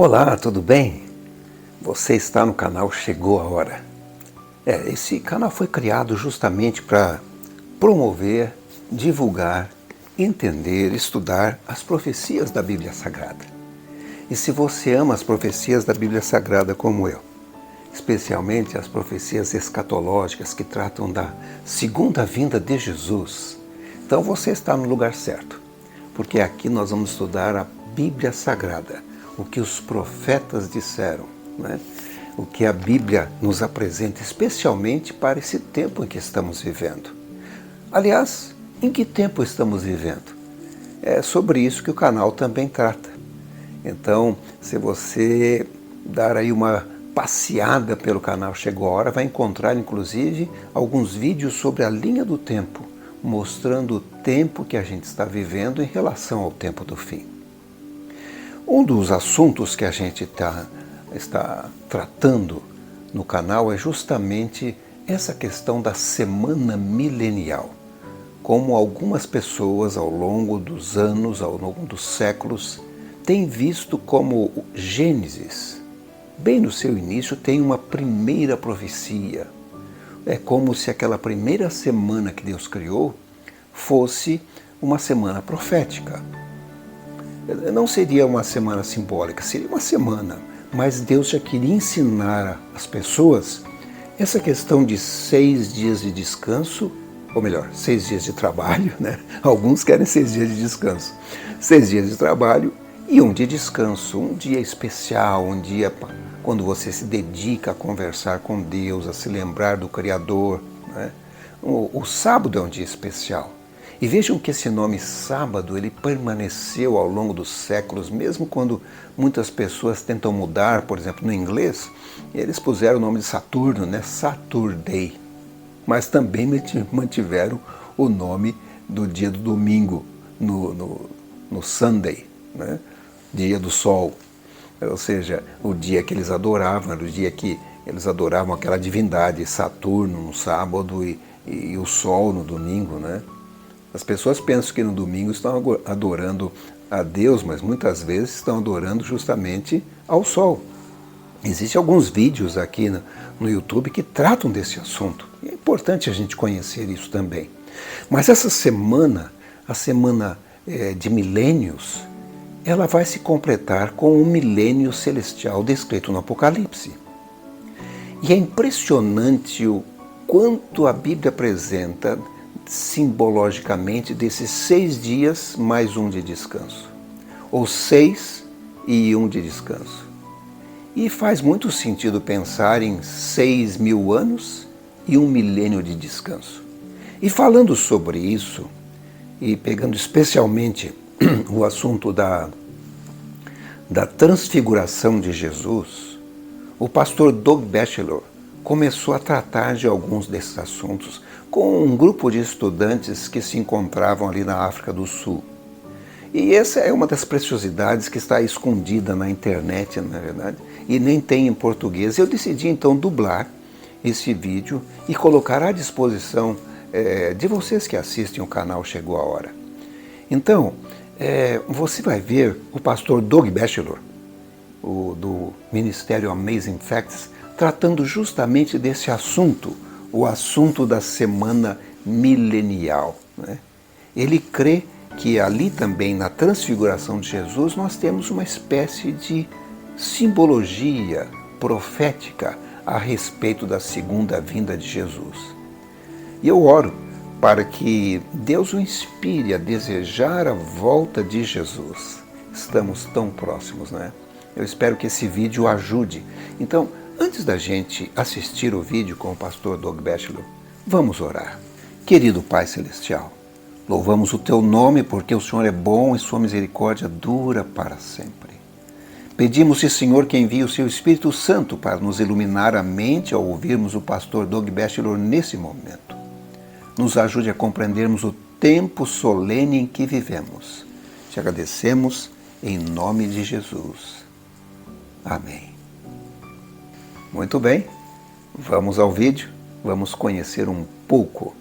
Olá, tudo bem? Você está no canal Chegou a Hora. Esse canal foi criado justamente para promover, divulgar, entender, estudar as profecias da Bíblia Sagrada. E se você ama as profecias da Bíblia Sagrada como eu, especialmente as profecias escatológicas que tratam da segunda vinda de Jesus, então você está no lugar certo, porque aqui nós vamos estudar a Bíblia Sagrada, o que os profetas disseram, né? O que a Bíblia nos apresenta, especialmente para esse tempo em que estamos vivendo. Aliás, em que tempo estamos vivendo? É sobre isso que o canal também trata. Então, se você dar aí uma passeada pelo canal Chegou a Hora, vai encontrar inclusive alguns vídeos sobre a linha do tempo, mostrando o tempo que a gente está vivendo em relação ao tempo do fim. Um dos assuntos que a gente está tratando no canal é justamente essa questão da semana milenial. Como algumas pessoas ao longo dos anos, ao longo dos séculos, têm visto como Gênesis, bem no seu início, tem uma primeira profecia. É como se aquela primeira semana que Deus criou fosse uma semana profética. Não seria uma semana simbólica, seria uma semana, mas Deus já queria ensinar às pessoas essa questão de 6 dias de descanso, ou melhor, 6 dias de trabalho, né? Alguns querem 6 dias de descanso. 6 dias de trabalho e um de descanso, um dia especial, um dia quando você se dedica a conversar com Deus, a se lembrar do Criador, né? O sábado é um dia especial. E vejam que esse nome sábado, ele permaneceu ao longo dos séculos, mesmo quando muitas pessoas tentam mudar, por exemplo, no inglês, eles puseram o nome de Saturno, né? Saturday. Mas também mantiveram o nome do dia do domingo, no Sunday, né? Dia do sol. Ou seja, o dia que eles adoravam, era o dia que eles adoravam aquela divindade, Saturno no sábado e o sol no domingo, né? As pessoas pensam que no domingo estão adorando a Deus, mas muitas vezes estão adorando justamente ao sol. Existem alguns vídeos aqui no YouTube que tratam desse assunto. E é importante a gente conhecer isso também. Mas essa semana, a semana de milênios, ela vai se completar com o milênio celestial descrito no Apocalipse. E é impressionante o quanto a Bíblia apresenta simbologicamente desses 6 dias mais um de descanso, ou 6 e 1 de descanso. E faz muito sentido pensar em 6.000 anos e 1 milênio de descanso. E falando sobre isso, e pegando especialmente o assunto da transfiguração de Jesus, o pastor Doug Batchelor começou a tratar de alguns desses assuntos com um grupo de estudantes que se encontravam ali na África do Sul. E essa é uma das preciosidades que está escondida na internet, na verdade, e nem tem em português. Eu decidi então dublar esse vídeo e colocar à disposição de vocês que assistem o canal Chegou a Hora. Então, você vai ver o pastor Doug Batchelor, do Ministério Amazing Facts, tratando justamente desse assunto, o assunto da semana milenial, né? Ele crê que ali também, na transfiguração de Jesus, nós temos uma espécie de simbologia profética a respeito da segunda vinda de Jesus. E eu oro para que Deus o inspire a desejar a volta de Jesus. Estamos tão próximos, né? Eu espero que esse vídeo ajude. Então, antes da gente assistir o vídeo com o pastor Doug Batchelor, vamos orar. Querido Pai Celestial, louvamos o Teu nome porque o Senhor é bom e Sua misericórdia dura para sempre. Pedimos-te, Senhor, que envie o Seu Espírito Santo para nos iluminar a mente ao ouvirmos o pastor Doug Batchelor nesse momento. Nos ajude a compreendermos o tempo solene em que vivemos. Te agradecemos em nome de Jesus. Amém. Muito bem, vamos ao vídeo, vamos conhecer um pouco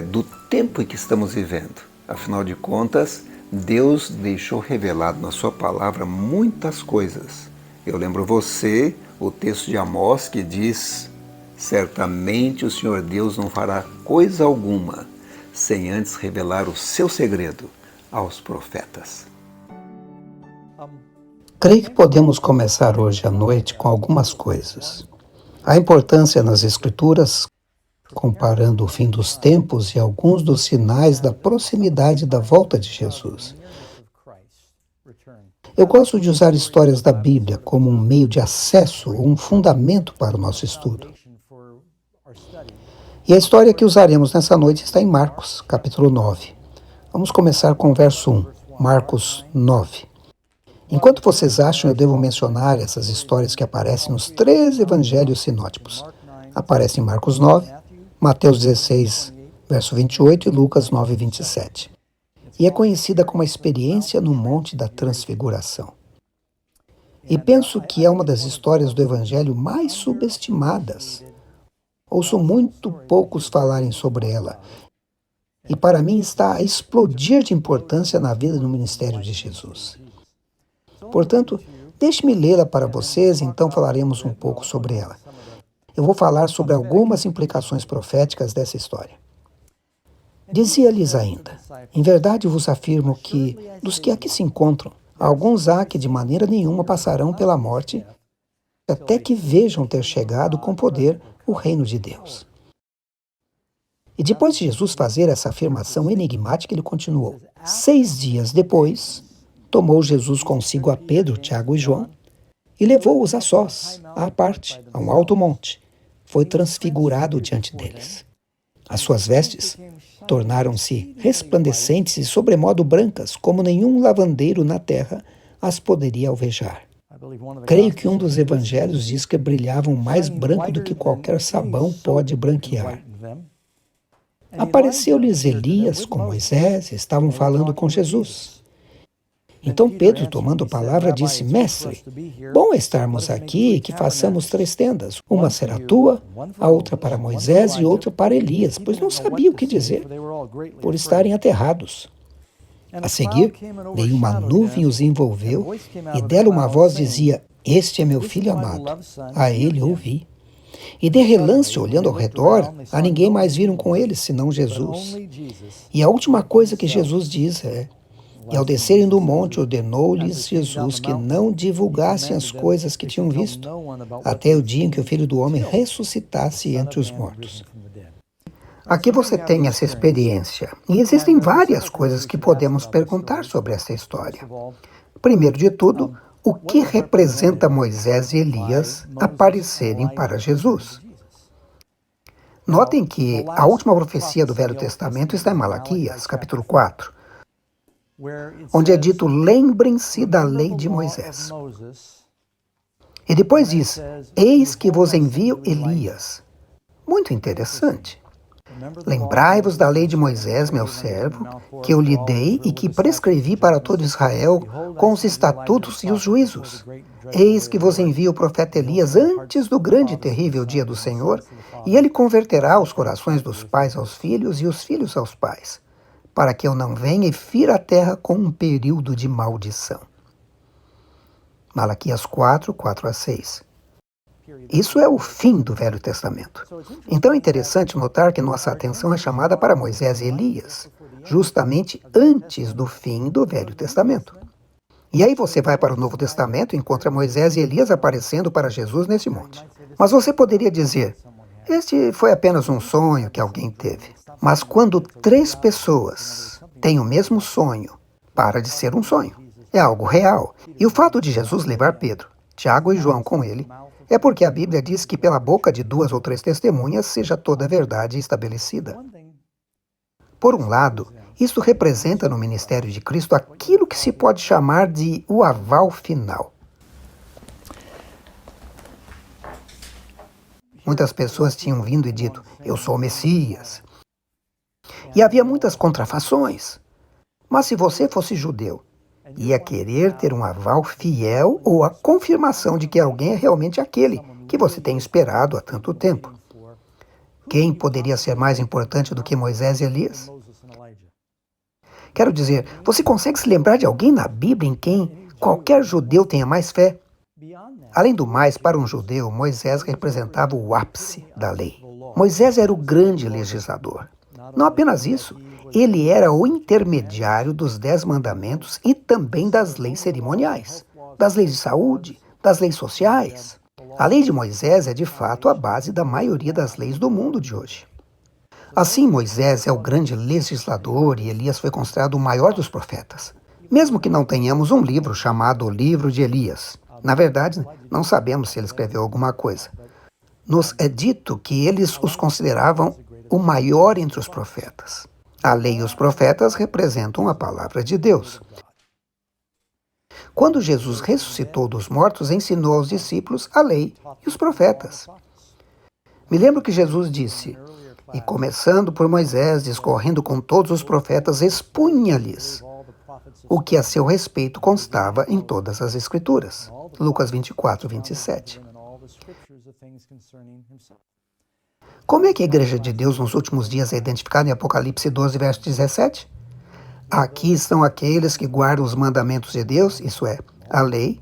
do tempo em que estamos vivendo. Afinal de contas, Deus deixou revelado na sua palavra muitas coisas. Eu lembro você, o texto de Amós que diz: certamente o Senhor Deus não fará coisa alguma sem antes revelar o seu segredo aos profetas. Creio que podemos começar hoje à noite com algumas coisas. A importância nas Escrituras, comparando o fim dos tempos e alguns dos sinais da proximidade da volta de Jesus. Eu gosto de usar histórias da Bíblia como um meio de acesso ou um fundamento para o nosso estudo. E a história que usaremos nessa noite está em Marcos, capítulo 9. Vamos começar com o verso 1, Marcos 9. Enquanto vocês acham, eu devo mencionar essas histórias que aparecem nos 3 evangelhos sinóticos. Aparece em Marcos 9, Mateus 16, verso 28 e Lucas 9, 27. E é conhecida como a experiência no Monte da Transfiguração. E penso que é uma das histórias do evangelho mais subestimadas. Ouço muito poucos falarem sobre ela. E para mim está a explodir de importância na vida e no ministério de Jesus. Portanto, deixe-me lê-la para vocês e então falaremos um pouco sobre ela. Eu vou falar sobre algumas implicações proféticas dessa história. Dizia-lhes ainda: em verdade vos afirmo que, dos que aqui se encontram, alguns há que de maneira nenhuma passarão pela morte, até que vejam ter chegado com poder o reino de Deus. E depois de Jesus fazer essa afirmação enigmática, ele continuou: 6 dias depois, tomou Jesus consigo a Pedro, Tiago e João e levou-os a sós, à parte, a um alto monte. Foi transfigurado diante deles. As suas vestes tornaram-se resplandecentes e sobremodo brancas, como nenhum lavandeiro na terra as poderia alvejar. Creio que um dos evangelhos diz que brilhavam mais branco do que qualquer sabão pode branquear. Apareceu-lhes Elias com Moisés e estavam falando com Jesus. Então Pedro, tomando a palavra, disse: Mestre, bom é estarmos aqui e que façamos 3 tendas. Uma será tua, a outra para Moisés e outra para Elias, pois não sabia o que dizer, por estarem aterrados. A seguir, veio uma nuvem e os envolveu, e dela uma voz dizia: Este é meu filho amado, a ele ouvi. E de relance, olhando ao redor, a ninguém mais viram com eles, senão Jesus. E a última coisa que Jesus diz é: e ao descerem do monte, ordenou-lhes Jesus que não divulgassem as coisas que tinham visto, até o dia em que o Filho do Homem ressuscitasse entre os mortos. Aqui você tem essa experiência, e existem várias coisas que podemos perguntar sobre essa história. Primeiro de tudo, o que representa Moisés e Elias aparecerem para Jesus? Notem que a última profecia do Velho Testamento está em Malaquias, capítulo 4, onde é dito: lembrem-se da lei de Moisés. E depois diz: eis que vos envio Elias. Muito interessante. Lembrai-vos da lei de Moisés, meu servo, que eu lhe dei e que prescrevi para todo Israel com os estatutos e os juízos. Eis que vos envio o profeta Elias antes do grande e terrível dia do Senhor, e ele converterá os corações dos pais aos filhos e os filhos aos pais, para que eu não venha e fira a terra com um período de maldição. Malaquias 4, 4 a 6. Isso é o fim do Velho Testamento. Então é interessante notar que nossa atenção é chamada para Moisés e Elias, justamente antes do fim do Velho Testamento. E aí você vai para o Novo Testamento e encontra Moisés e Elias aparecendo para Jesus nesse monte. Mas você poderia dizer: este foi apenas um sonho que alguém teve. Mas quando 3 pessoas têm o mesmo sonho, para de ser um sonho. É algo real. E o fato de Jesus levar Pedro, Tiago e João com ele é porque a Bíblia diz que pela boca de 2 ou 3 testemunhas seja toda a verdade estabelecida. Por um lado, isto representa no ministério de Cristo aquilo que se pode chamar de o aval final. Muitas pessoas tinham vindo e dito: eu sou o Messias. E havia muitas contrafações. Mas se você fosse judeu, ia querer ter um aval fiel ou a confirmação de que alguém é realmente aquele que você tem esperado há tanto tempo. Quem poderia ser mais importante do que Moisés e Elias? Quero dizer, você consegue se lembrar de alguém na Bíblia em quem qualquer judeu tenha mais fé? Além do mais, para um judeu, Moisés representava o ápice da lei. Moisés era o grande legislador. Não apenas isso, ele era o intermediário dos 10 mandamentos e também das leis cerimoniais, das leis de saúde, das leis sociais. A lei de Moisés é, de fato, a base da maioria das leis do mundo de hoje. Assim, Moisés é o grande legislador e Elias foi considerado o maior dos profetas. Mesmo que não tenhamos um livro chamado o Livro de Elias. Na verdade, não sabemos se ele escreveu alguma coisa. Nos é dito que eles os consideravam o maior entre os profetas. A lei e os profetas representam a palavra de Deus. Quando Jesus ressuscitou dos mortos, ensinou aos discípulos a lei e os profetas. Me lembro que Jesus disse, e começando por Moisés, discorrendo com todos os profetas, expunha-lhes o que a seu respeito constava em todas as Escrituras. Lucas 24, 27. Como é que a Igreja de Deus nos últimos dias é identificada em Apocalipse 12, verso 17? Aqui estão aqueles que guardam os mandamentos de Deus, isso é, a lei,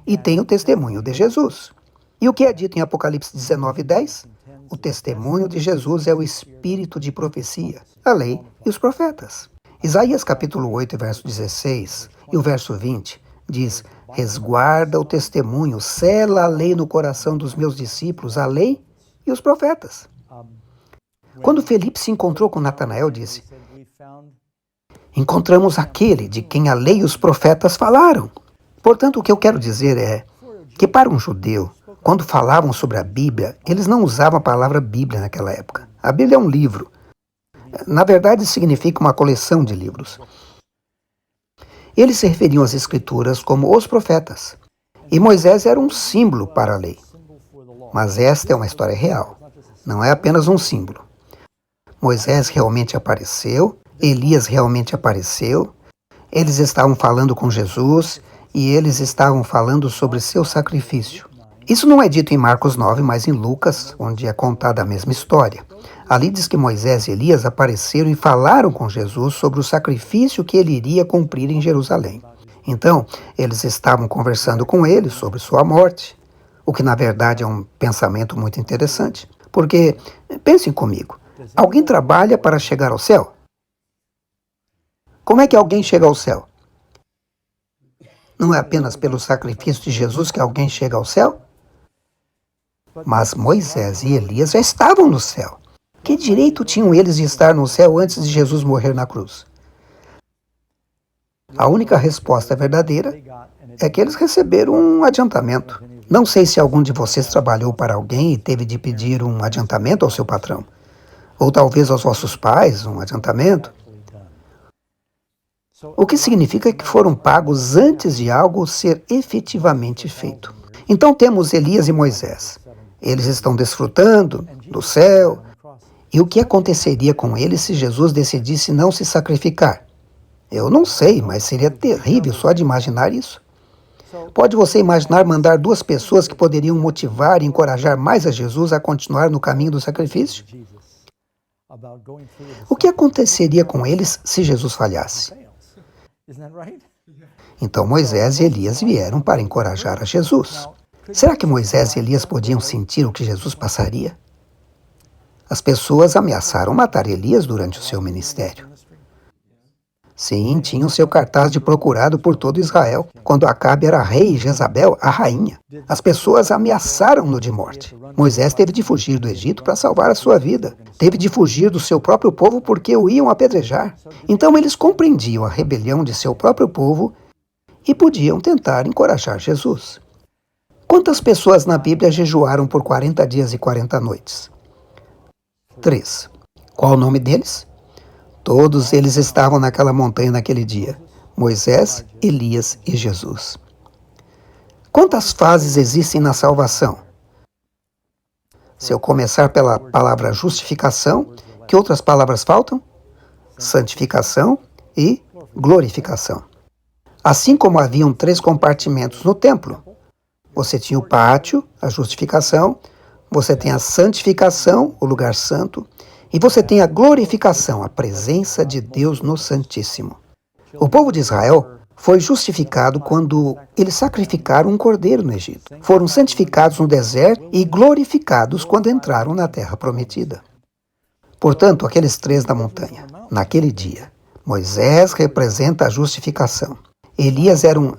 e têm o testemunho de Jesus. E o que é dito em Apocalipse 19, 10? O testemunho de Jesus é o espírito de profecia, a lei e os profetas. Isaías capítulo 8, verso 16 e o verso 20 diz, resguarda o testemunho, sela a lei no coração dos meus discípulos, a lei e os profetas. Quando Felipe se encontrou com Natanael, disse, encontramos aquele de quem a lei e os profetas falaram. Portanto, o que eu quero dizer é que para um judeu, quando falavam sobre a Bíblia, eles não usavam a palavra Bíblia naquela época. A Bíblia é um livro. Na verdade, significa uma coleção de livros. Eles se referiam às Escrituras como os profetas. E Moisés era um símbolo para a lei. Mas esta é uma história real. Não é apenas um símbolo. Moisés realmente apareceu, Elias realmente apareceu, eles estavam falando com Jesus e eles estavam falando sobre seu sacrifício. Isso não é dito em Marcos 9, mas em Lucas, onde é contada a mesma história. Ali diz que Moisés e Elias apareceram e falaram com Jesus sobre o sacrifício que ele iria cumprir em Jerusalém. Então, eles estavam conversando com ele sobre sua morte, o que na verdade é um pensamento muito interessante. Porque, pensem comigo, alguém trabalha para chegar ao céu? Como é que alguém chega ao céu? Não é apenas pelo sacrifício de Jesus que alguém chega ao céu? Mas Moisés e Elias já estavam no céu. Que direito tinham eles de estar no céu antes de Jesus morrer na cruz? A única resposta verdadeira é que eles receberam um adiantamento. Não sei se algum de vocês trabalhou para alguém e teve de pedir um adiantamento ao seu patrão. Ou talvez aos vossos pais, um adiantamento. O que significa que foram pagos antes de algo ser efetivamente feito. Então temos Elias e Moisés. Eles estão desfrutando do céu. E o que aconteceria com eles se Jesus decidisse não se sacrificar? Eu não sei, mas seria terrível só de imaginar isso. Pode você imaginar mandar duas pessoas que poderiam motivar e encorajar mais a Jesus a continuar no caminho do sacrifício? O que aconteceria com eles se Jesus falhasse? Então Moisés e Elias vieram para encorajar a Jesus. Será que Moisés e Elias podiam sentir o que Jesus passaria? As pessoas ameaçaram matar Elias durante o seu ministério. Sim, tinham seu cartaz de procurado por todo Israel, quando Acabe era rei e Jezabel a rainha. As pessoas ameaçaram-no de morte. Moisés teve de fugir do Egito para salvar a sua vida. Teve de fugir do seu próprio povo porque o iam apedrejar. Então eles compreendiam a rebelião de seu próprio povo e podiam tentar encorajar Jesus. Quantas pessoas na Bíblia jejuaram por 40 dias e 40 noites? 3. Qual o nome deles? Todos eles estavam naquela montanha naquele dia. Moisés, Elias e Jesus. Quantas fases existem na salvação? Se eu começar pela palavra justificação, que outras palavras faltam? Santificação e glorificação. Assim como haviam 3 compartimentos no templo, você tinha o pátio, a justificação, você tem a santificação, o lugar santo, E você tem a glorificação, a presença de Deus no Santíssimo. O povo de Israel foi justificado quando eles sacrificaram um cordeiro no Egito. Foram santificados no deserto e glorificados quando entraram na terra prometida. Portanto, aqueles três da montanha, naquele dia, Moisés representa a justificação. Elias era um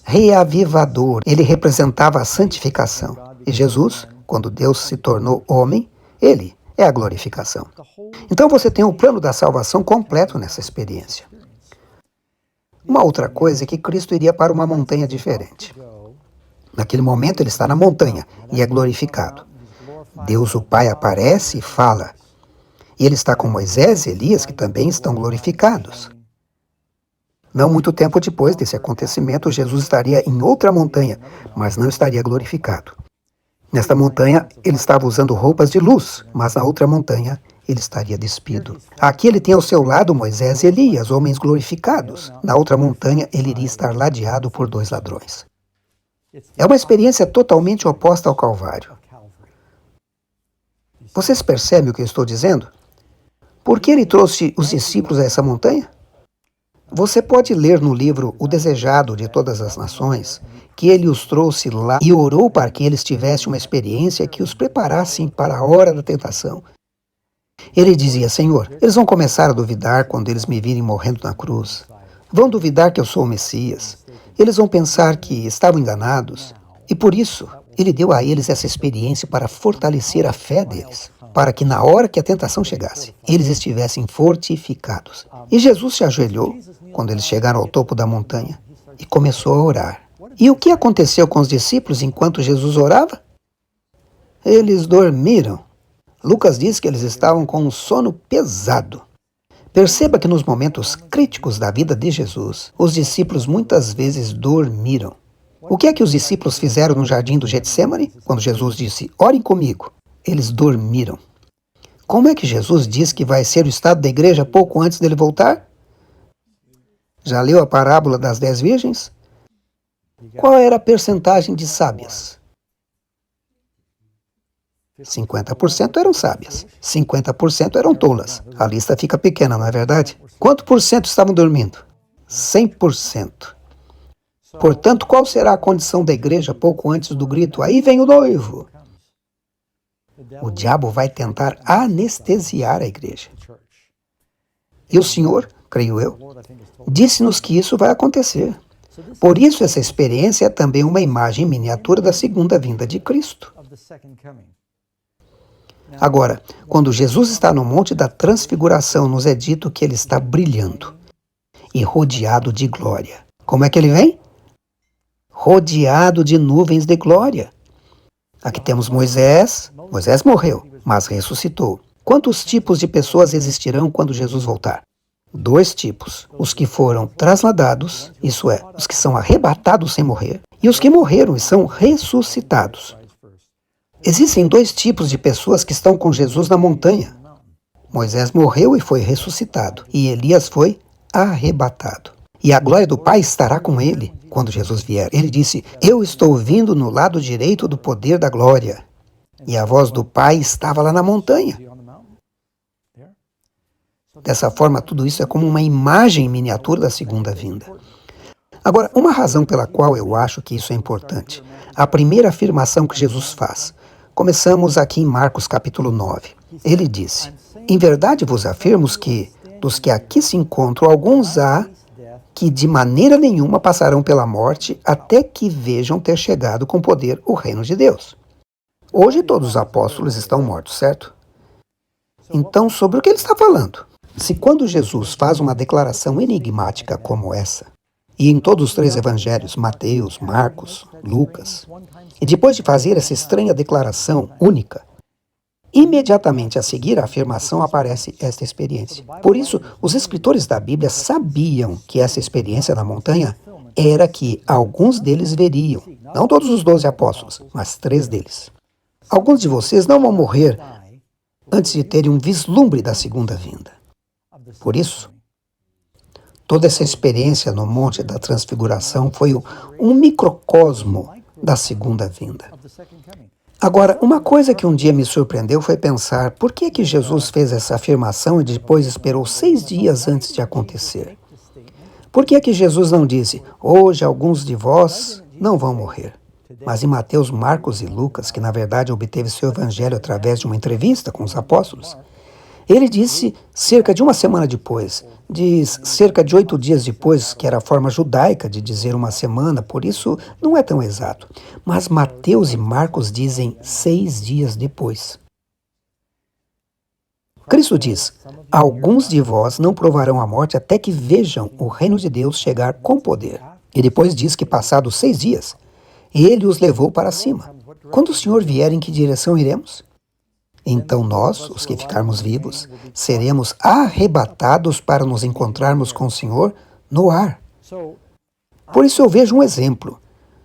reavivador, ele representava a santificação. E Jesus, quando Deus se tornou homem, ele é a glorificação. Então você tem o plano da salvação completo nessa experiência. Uma outra coisa é que Cristo iria para uma montanha diferente. Naquele momento ele está na montanha e é glorificado. Deus o Pai aparece e fala. E ele está com Moisés e Elias, que também estão glorificados. Não muito tempo depois desse acontecimento, Jesus estaria em outra montanha, mas não estaria glorificado. Nesta montanha, ele estava usando roupas de luz, mas na outra montanha, ele estaria despido. Aqui ele tem ao seu lado Moisés e Elias, homens glorificados. Na outra montanha, ele iria estar ladeado por dois ladrões. É uma experiência totalmente oposta ao Calvário. Vocês percebem o que eu estou dizendo? Por que ele trouxe os discípulos a essa montanha? Você pode ler no livro O Desejado de Todas as Nações que ele os trouxe lá e orou para que eles tivessem uma experiência que os preparassem para a hora da tentação. Ele dizia: Senhor, eles vão começar a duvidar quando eles me virem morrendo na cruz. Vão duvidar que eu sou o Messias. Eles vão pensar que estavam enganados. E por isso, ele deu a eles essa experiência para fortalecer a fé deles, para que na hora que a tentação chegasse, eles estivessem fortificados. E Jesus se ajoelhou quando eles chegaram ao topo da montanha e começou a orar. E o que aconteceu com os discípulos enquanto Jesus orava? Eles dormiram. Lucas diz que eles estavam com um sono pesado. Perceba que nos momentos críticos da vida de Jesus, os discípulos muitas vezes dormiram. O que é que os discípulos fizeram no jardim do Getsemane, quando Jesus disse: orem comigo? Eles dormiram. Como é que Jesus diz que vai ser o estado da igreja pouco antes dele voltar? Já leu a parábola das 10 virgens? Qual era a percentagem de sábias? 50% eram sábias, 50% eram tolas. A lista fica pequena, não é verdade? Quanto por cento estavam dormindo? 100%. Portanto, qual será a condição da igreja pouco antes do grito: aí vem o noivo? O diabo vai tentar anestesiar a igreja. E o Senhor, creio eu, disse-nos que isso vai acontecer. Por isso, essa experiência é também uma imagem miniatura da segunda vinda de Cristo. Agora, quando Jesus está no Monte da Transfiguração, nos é dito que ele está brilhando e rodeado de glória. Como é que ele vem? Rodeado de nuvens de glória. Aqui temos Moisés. Moisés morreu, mas ressuscitou. Quantos tipos de pessoas existirão quando Jesus voltar? 2 tipos. Os que foram trasladados, isso é, os que são arrebatados sem morrer, e os que morreram e são ressuscitados. Existem 2 tipos de pessoas que estão com Jesus na montanha. Moisés morreu e foi ressuscitado, e Elias foi arrebatado. E a glória do Pai estará com ele quando Jesus vier. Ele disse: eu estou vindo no lado direito do poder da glória. E a voz do Pai estava lá na montanha. Dessa forma, tudo isso é como uma imagem miniatura da segunda vinda. Agora, uma razão pela qual eu acho que isso é importante. A primeira afirmação que Jesus faz. Começamos aqui em Marcos capítulo 9. Ele disse: em verdade vos afirmo que, dos que aqui se encontram, alguns há que de maneira nenhuma passarão pela morte até que vejam ter chegado com poder o reino de Deus. Hoje todos os apóstolos estão mortos, certo? Então, sobre o que ele está falando? Se quando Jesus faz uma declaração enigmática como essa, e em todos os 3 evangelhos, Mateus, Marcos, Lucas, e depois de fazer essa estranha declaração única, imediatamente a seguir a afirmação aparece esta experiência. Por isso, os escritores da Bíblia sabiam que essa experiência na montanha era que alguns deles veriam, não todos os 12 apóstolos, mas 3 deles. Alguns de vocês não vão morrer antes de terem um vislumbre da segunda vinda. Por isso, toda essa experiência no Monte da Transfiguração foi um microcosmo da segunda vinda. Agora, uma coisa que um dia me surpreendeu foi pensar por que Jesus fez essa afirmação e depois esperou 6 dias antes de acontecer. Por que Jesus não disse, hoje alguns de vós não vão morrer? Mas em Mateus, Marcos e Lucas, que na verdade obteve seu evangelho através de uma entrevista com os apóstolos, ele disse cerca de uma semana depois, diz cerca de 8 dias depois, que era a forma judaica de dizer uma semana, por isso não é tão exato. Mas Mateus e Marcos dizem 6 dias depois. Cristo diz, alguns de vós não provarão a morte até que vejam o reino de Deus chegar com poder. E depois diz que passados 6 dias, ele os levou para cima. Quando o Senhor vier, em que direção iremos? Então nós, os que ficarmos vivos, seremos arrebatados para nos encontrarmos com o Senhor no ar. Por isso eu vejo um exemplo.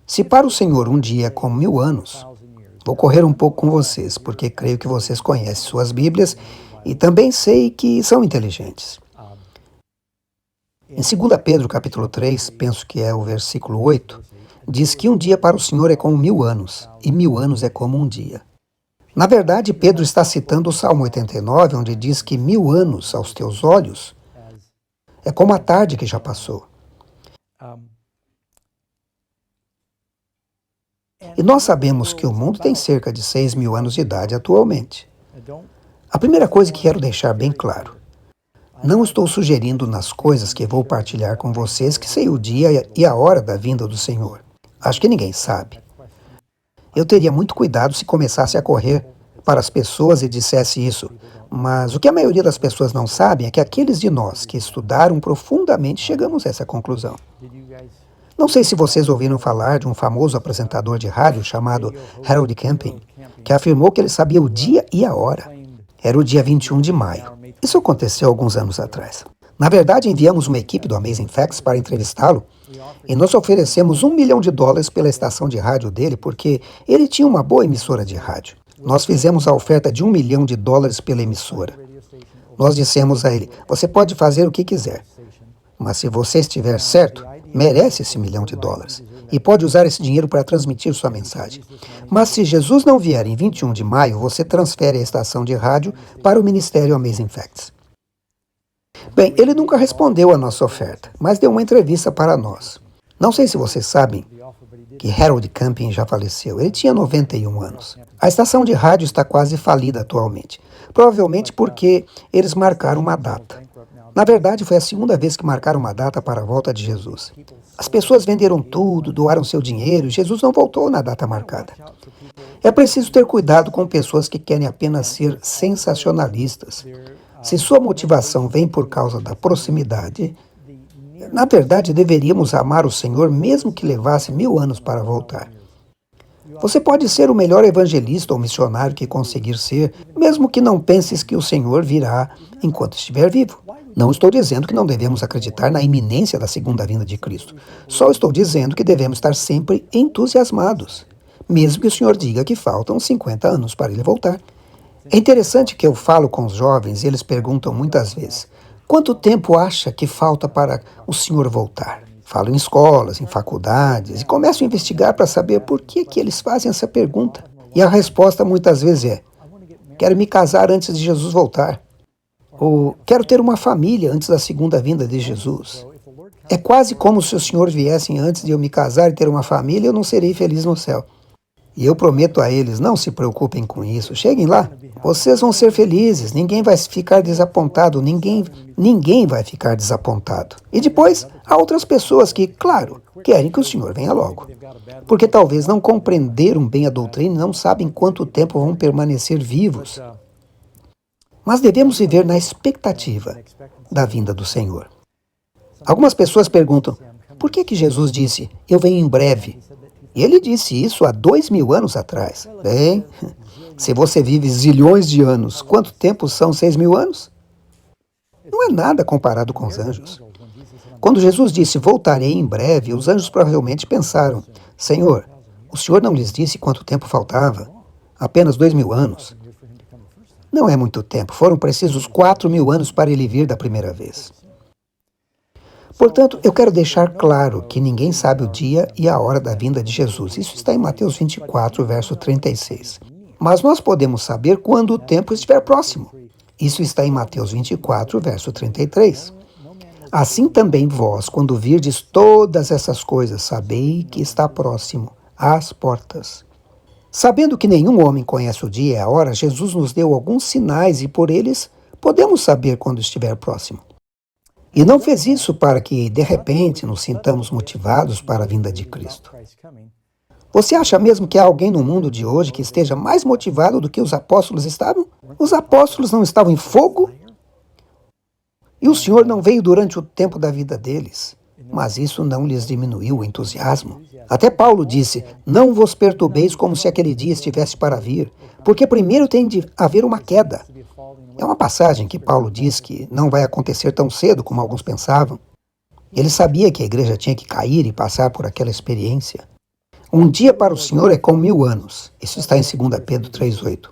Se para o Senhor um dia é como 1000 anos, vou correr um pouco com vocês, porque creio que vocês conhecem suas Bíblias e também sei que são inteligentes. Em 2 Pedro capítulo 3, penso que é o versículo 8, diz que um dia para o Senhor é como 1000 anos, e 1000 anos é como um dia. Na verdade, Pedro está citando o Salmo 89, onde diz que 1000 anos aos teus olhos é como a tarde que já passou. E nós sabemos que o mundo tem cerca de 6.000 anos de idade atualmente. A primeira coisa que quero deixar bem claro, não estou sugerindo nas coisas que vou partilhar com vocês que sei o dia e a hora da vinda do Senhor. Acho que ninguém sabe. Eu teria muito cuidado se começasse a correr para as pessoas e dissesse isso. Mas o que a maioria das pessoas não sabem é que aqueles de nós que estudaram profundamente chegamos a essa conclusão. Não sei se vocês ouviram falar de um famoso apresentador de rádio chamado Harold Camping, que afirmou que ele sabia o dia e a hora. Era o dia 21 de maio. Isso aconteceu alguns anos atrás. Na verdade, enviamos uma equipe do Amazing Facts para entrevistá-lo e nós oferecemos $1 milhão pela estação de rádio dele porque ele tinha uma boa emissora de rádio. Nós fizemos a oferta de $1 milhão pela emissora. Nós dissemos a ele, você pode fazer o que quiser, mas se você estiver certo, merece esse $1 milhão e pode usar esse dinheiro para transmitir sua mensagem. Mas se Jesus não vier em 21 de maio, você transfere a estação de rádio para o Ministério Amazing Facts. Bem, ele nunca respondeu à nossa oferta, mas deu uma entrevista para nós. Não sei se vocês sabem que Harold Camping já faleceu. Ele tinha 91 anos. A estação de rádio está quase falida atualmente, provavelmente porque eles marcaram uma data. Na verdade, foi a segunda vez que marcaram uma data para a volta de Jesus. As pessoas venderam tudo, doaram seu dinheiro, e Jesus não voltou na data marcada. É preciso ter cuidado com pessoas que querem apenas ser sensacionalistas. Se sua motivação vem por causa da proximidade, na verdade deveríamos amar o Senhor mesmo que levasse 1000 anos para voltar. Você pode ser o melhor evangelista ou missionário que conseguir ser, mesmo que não penses que o Senhor virá enquanto estiver vivo. Não estou dizendo que não devemos acreditar na iminência da segunda vinda de Cristo. Só estou dizendo que devemos estar sempre entusiasmados, mesmo que o Senhor diga que faltam 50 anos para ele voltar. É interessante que eu falo com os jovens e eles perguntam muitas vezes, quanto tempo acha que falta para o Senhor voltar? Falo em escolas, em faculdades e começo a investigar para saber por que eles fazem essa pergunta. E a resposta muitas vezes é, quero me casar antes de Jesus voltar. Ou quero ter uma família antes da segunda vinda de Jesus. É quase como se o Senhor viesse antes de eu me casar e ter uma família, eu não serei feliz no céu. E eu prometo a eles, não se preocupem com isso, cheguem lá. Vocês vão ser felizes, ninguém vai ficar desapontado, ninguém vai ficar desapontado. E depois, há outras pessoas que, claro, querem que o Senhor venha logo. Porque talvez não compreenderam bem a doutrina e não sabem quanto tempo vão permanecer vivos. Mas devemos viver na expectativa da vinda do Senhor. Algumas pessoas perguntam, por que Jesus disse, eu venho em breve? E ele disse isso há 2000 anos atrás. Bem, se você vive zilhões de anos, quanto tempo são 6.000 anos? Não é nada comparado com os anjos. Quando Jesus disse, voltarei em breve, os anjos provavelmente pensaram, Senhor, o Senhor não lhes disse quanto tempo faltava? Apenas 2000 anos. Não é muito tempo, foram precisos 4.000 anos para ele vir da primeira vez. Portanto, eu quero deixar claro que ninguém sabe o dia e a hora da vinda de Jesus. Isso está em Mateus 24, verso 36. Mas nós podemos saber quando o tempo estiver próximo. Isso está em Mateus 24, verso 33. Assim também vós, quando virdes todas essas coisas, sabei que está próximo, às portas. Sabendo que nenhum homem conhece o dia e a hora, Jesus nos deu alguns sinais e por eles podemos saber quando estiver próximo. E não fez isso para que, de repente, nos sintamos motivados para a vinda de Cristo. Você acha mesmo que há alguém no mundo de hoje que esteja mais motivado do que os apóstolos estavam? Os apóstolos não estavam em fogo? E o Senhor não veio durante o tempo da vida deles. Mas isso não lhes diminuiu o entusiasmo. Até Paulo disse: não vos perturbeis como se aquele dia estivesse para vir, porque primeiro tem de haver uma queda. É uma passagem que Paulo diz que não vai acontecer tão cedo como alguns pensavam. Ele sabia que a igreja tinha que cair e passar por aquela experiência. Um dia para o Senhor é como 1000 anos. Isso está em 2 Pedro 3,8.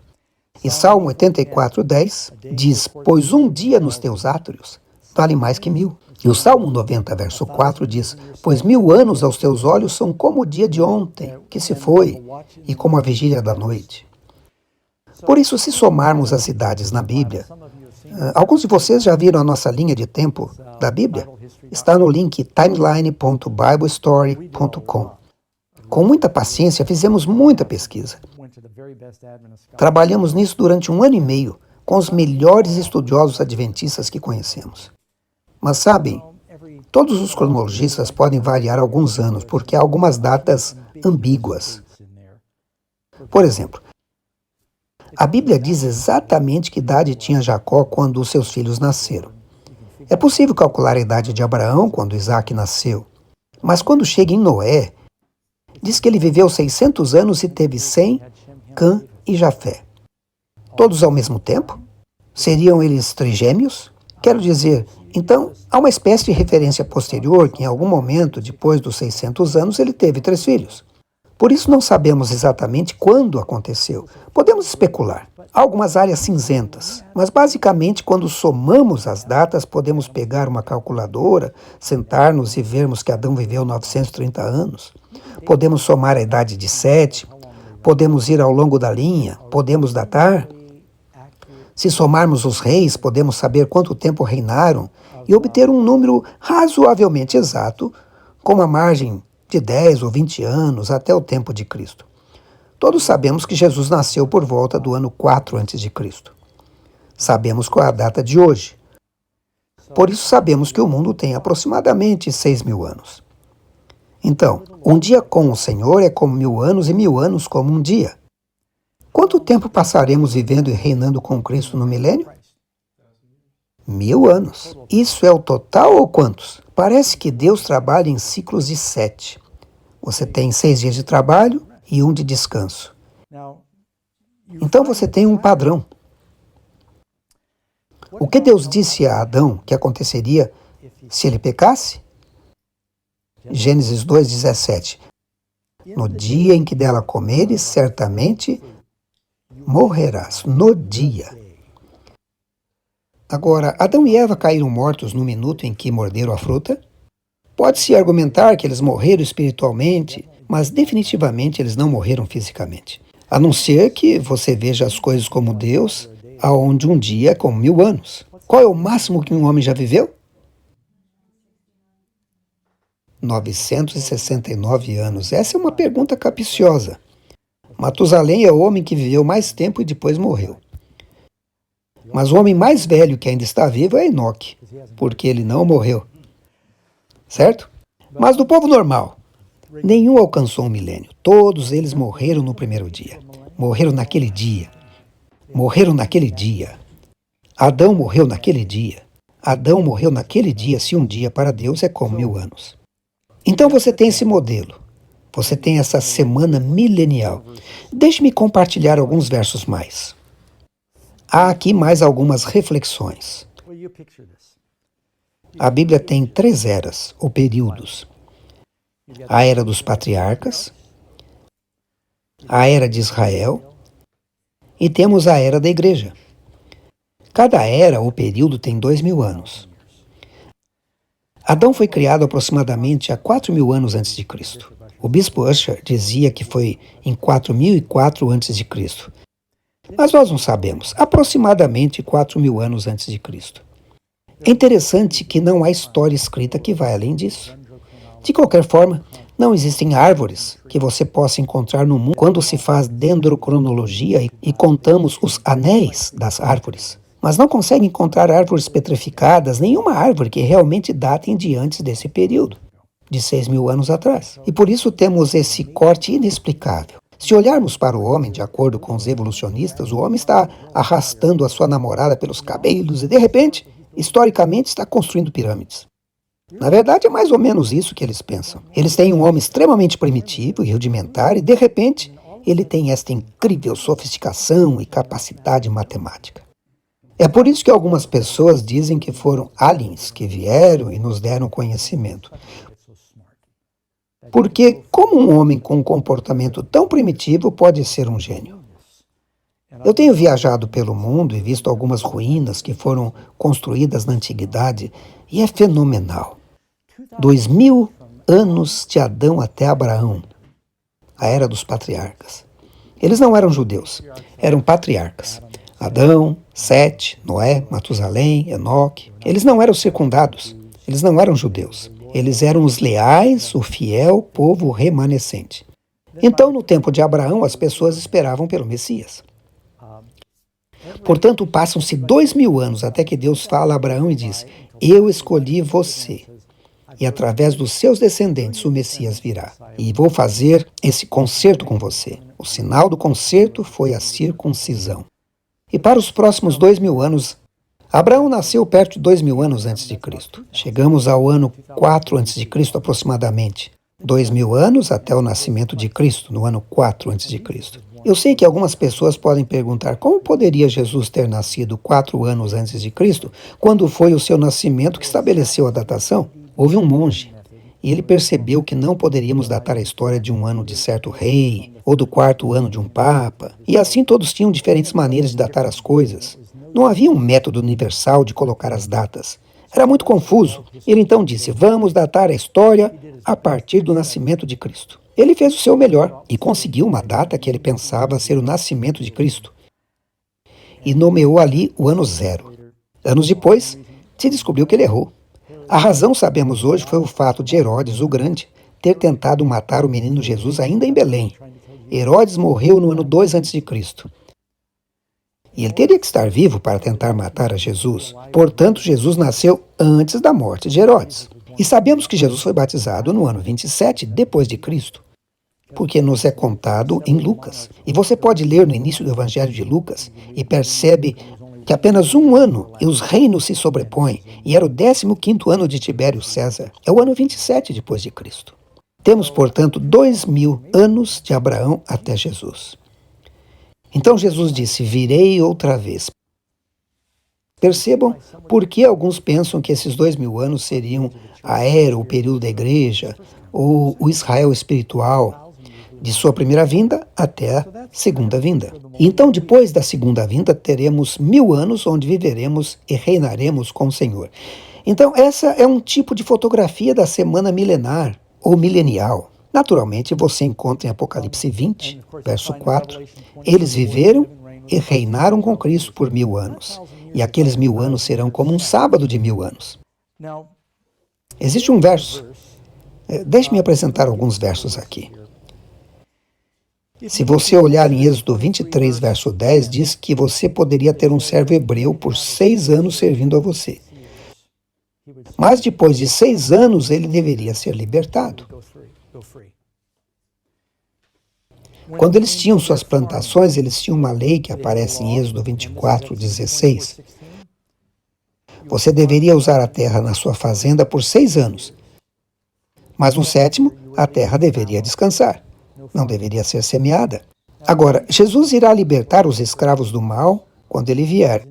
E Salmo 84:10 diz: pois um dia nos teus átrios vale mais que 1000. E o Salmo 90, verso 4 diz: pois 1000 anos aos teus olhos são como o dia de ontem, que se foi, e como a vigília da noite. Por isso, se somarmos as idades na Bíblia, alguns de vocês já viram a nossa linha de tempo da Bíblia? Está no link timeline.biblestory.com. Com muita paciência, fizemos muita pesquisa. Trabalhamos nisso durante 1 ano e meio, com os melhores estudiosos adventistas que conhecemos. Mas sabem, todos os cronologistas podem variar alguns anos, porque há algumas datas ambíguas. Por exemplo, a Bíblia diz exatamente que idade tinha Jacó quando os seus filhos nasceram. É possível calcular a idade de Abraão quando Isaac nasceu, mas quando chega em Noé, diz que ele viveu 600 anos e teve Sem, Cã e Jafé. Todos ao mesmo tempo? Seriam eles trigêmeos? Quero dizer, então, há uma espécie de referência posterior que em algum momento, depois dos 600 anos, ele teve 3 filhos. Por isso não sabemos exatamente quando aconteceu. Podemos especular. Há algumas áreas cinzentas, mas basicamente quando somamos as datas, podemos pegar uma calculadora, sentar-nos e vermos que Adão viveu 930 anos. Podemos somar a idade de Sete, podemos ir ao longo da linha, podemos datar. Se somarmos os reis, podemos saber quanto tempo reinaram e obter um número razoavelmente exato, com uma margem de 10 ou 20 anos até o tempo de Cristo. Todos sabemos que Jesus nasceu por volta do ano 4 a.C. Sabemos qual é a data de hoje. Por isso sabemos que o mundo tem aproximadamente 6.000 anos. Então, um dia com o Senhor é como 1000 anos e 1000 anos como um dia. Quanto tempo passaremos vivendo e reinando com Cristo no milênio? 1000 anos. Isso é o total ou quantos? Parece que Deus trabalha em ciclos de 7. Você tem 6 dias de trabalho e 1 de descanso. Então você tem um padrão. O que Deus disse a Adão que aconteceria se ele pecasse? Gênesis 2:17. No dia em que dela comeres, certamente morrerás. No dia. Agora, Adão e Eva caíram mortos no minuto em que morderam a fruta? Pode-se argumentar que eles morreram espiritualmente, mas definitivamente eles não morreram fisicamente. A não ser que você veja as coisas como Deus, aonde um dia é como 1000 anos. Qual é o máximo que um homem já viveu? 969 anos. Essa é uma pergunta capciosa. Matusalém é o homem que viveu mais tempo e depois morreu. Mas o homem mais velho que ainda está vivo é Enoque, porque ele não morreu. Certo? Mas do povo normal, nenhum alcançou um milênio. Todos eles morreram no primeiro dia. Morreram naquele dia. Morreram naquele dia. Adão morreu naquele dia. Adão morreu naquele dia, se um dia para Deus é como 1000 anos. Então você tem esse modelo. Você tem essa semana milenial. Deixe-me compartilhar alguns versos mais. Há aqui mais algumas reflexões. A Bíblia tem 3 eras, ou períodos. A era dos patriarcas, a era de Israel e temos a era da igreja. Cada era ou período tem 2000 anos. Adão foi criado aproximadamente há 4.000 anos antes de Cristo. O bispo Ussher dizia que foi em 4004 antes de Cristo. Mas nós não sabemos, aproximadamente 4.000 anos antes de Cristo. É interessante que não há história escrita que vai além disso. De qualquer forma, não existem árvores que você possa encontrar no mundo quando se faz dendrocronologia e contamos os anéis das árvores. Mas não consegue encontrar árvores petrificadas, nenhuma árvore que realmente datem de antes desse período, de 6.000 anos atrás. E por isso temos esse corte inexplicável. Se olharmos para o homem de acordo com os evolucionistas, o homem está arrastando a sua namorada pelos cabelos e, de repente, historicamente, está construindo pirâmides. Na verdade, é mais ou menos isso que eles pensam. Eles têm um homem extremamente primitivo e rudimentar e, de repente, ele tem esta incrível sofisticação e capacidade matemática. É por isso que algumas pessoas dizem que foram aliens que vieram e nos deram conhecimento. Porque como um homem com um comportamento tão primitivo pode ser um gênio? Eu tenho viajado pelo mundo e visto algumas ruínas que foram construídas na antiguidade e é fenomenal. 2.000 anos de Adão até Abraão, a era dos patriarcas. Eles não eram judeus, eram patriarcas. Adão, Sete, Noé, Matusalém, Enoque. Eles não eram secundados, eles não eram judeus. Eles eram os leais, o fiel povo remanescente. Então, no tempo de Abraão, as pessoas esperavam pelo Messias. Portanto, passam-se 2.000 anos até que Deus fala a Abraão e diz: eu escolhi você, e através dos seus descendentes o Messias virá. E vou fazer esse concerto com você. O sinal do concerto foi a circuncisão. E para os próximos 2.000 anos, Abraão nasceu perto de 2.000 anos antes de Cristo. Chegamos ao ano 4 antes de Cristo aproximadamente. 2.000 anos até o nascimento de Cristo, no ano 4 antes de Cristo. Eu sei que algumas pessoas podem perguntar como poderia Jesus ter nascido 4 anos antes de Cristo, quando foi o seu nascimento que estabeleceu a datação. Houve um monge, e ele percebeu que não poderíamos datar a história de um ano de certo rei, ou do 4º ano de um papa, e assim todos tinham diferentes maneiras de datar as coisas. Não havia um método universal de colocar as datas. Era muito confuso. Ele então disse: vamos datar a história a partir do nascimento de Cristo. Ele fez o seu melhor e conseguiu uma data que ele pensava ser o nascimento de Cristo. E nomeou ali o ano 0. Anos depois, se descobriu que ele errou. A razão, sabemos hoje, foi o fato de Herodes, o Grande, ter tentado matar o menino Jesus ainda em Belém. Herodes morreu no ano 2 a.C. E ele teria que estar vivo para tentar matar a Jesus. Portanto, Jesus nasceu antes da morte de Herodes. E sabemos que Jesus foi batizado no ano 27 depois de Cristo, porque nos é contado em Lucas. E você pode ler no início do Evangelho de Lucas e percebe que apenas um ano e os reinos se sobrepõem, e era o 15º ano de Tibério César. É o ano 27 depois de Cristo. Temos, portanto, 2.000 anos de Abraão até Jesus. Então Jesus disse: virei outra vez. Percebam por que alguns pensam que esses 2.000 anos seriam a era, o período da igreja, ou o Israel espiritual, de sua primeira vinda até a segunda vinda. Então, depois da segunda vinda, teremos 1.000 anos onde viveremos e reinaremos com o Senhor. Então, essa é um tipo de fotografia da semana milenar ou milenial. Naturalmente, você encontra em Apocalipse 20, verso 4, eles viveram e reinaram com Cristo por 1.000 anos. E aqueles 1.000 anos serão como um sábado de 1.000 anos. Existe um verso. Deixe-me apresentar alguns versos aqui. Se você olhar em Êxodo 23, verso 10, diz que você poderia ter um servo hebreu por 6 anos servindo a você. Mas depois de 6 anos, ele deveria ser libertado. Quando eles tinham suas plantações, eles tinham uma lei que aparece em Êxodo 24, 16. Você deveria usar a terra na sua fazenda por 6 anos. Mas no 7º, a terra deveria descansar. Não deveria ser semeada. Agora, Jesus irá libertar os escravos do mal quando ele vier.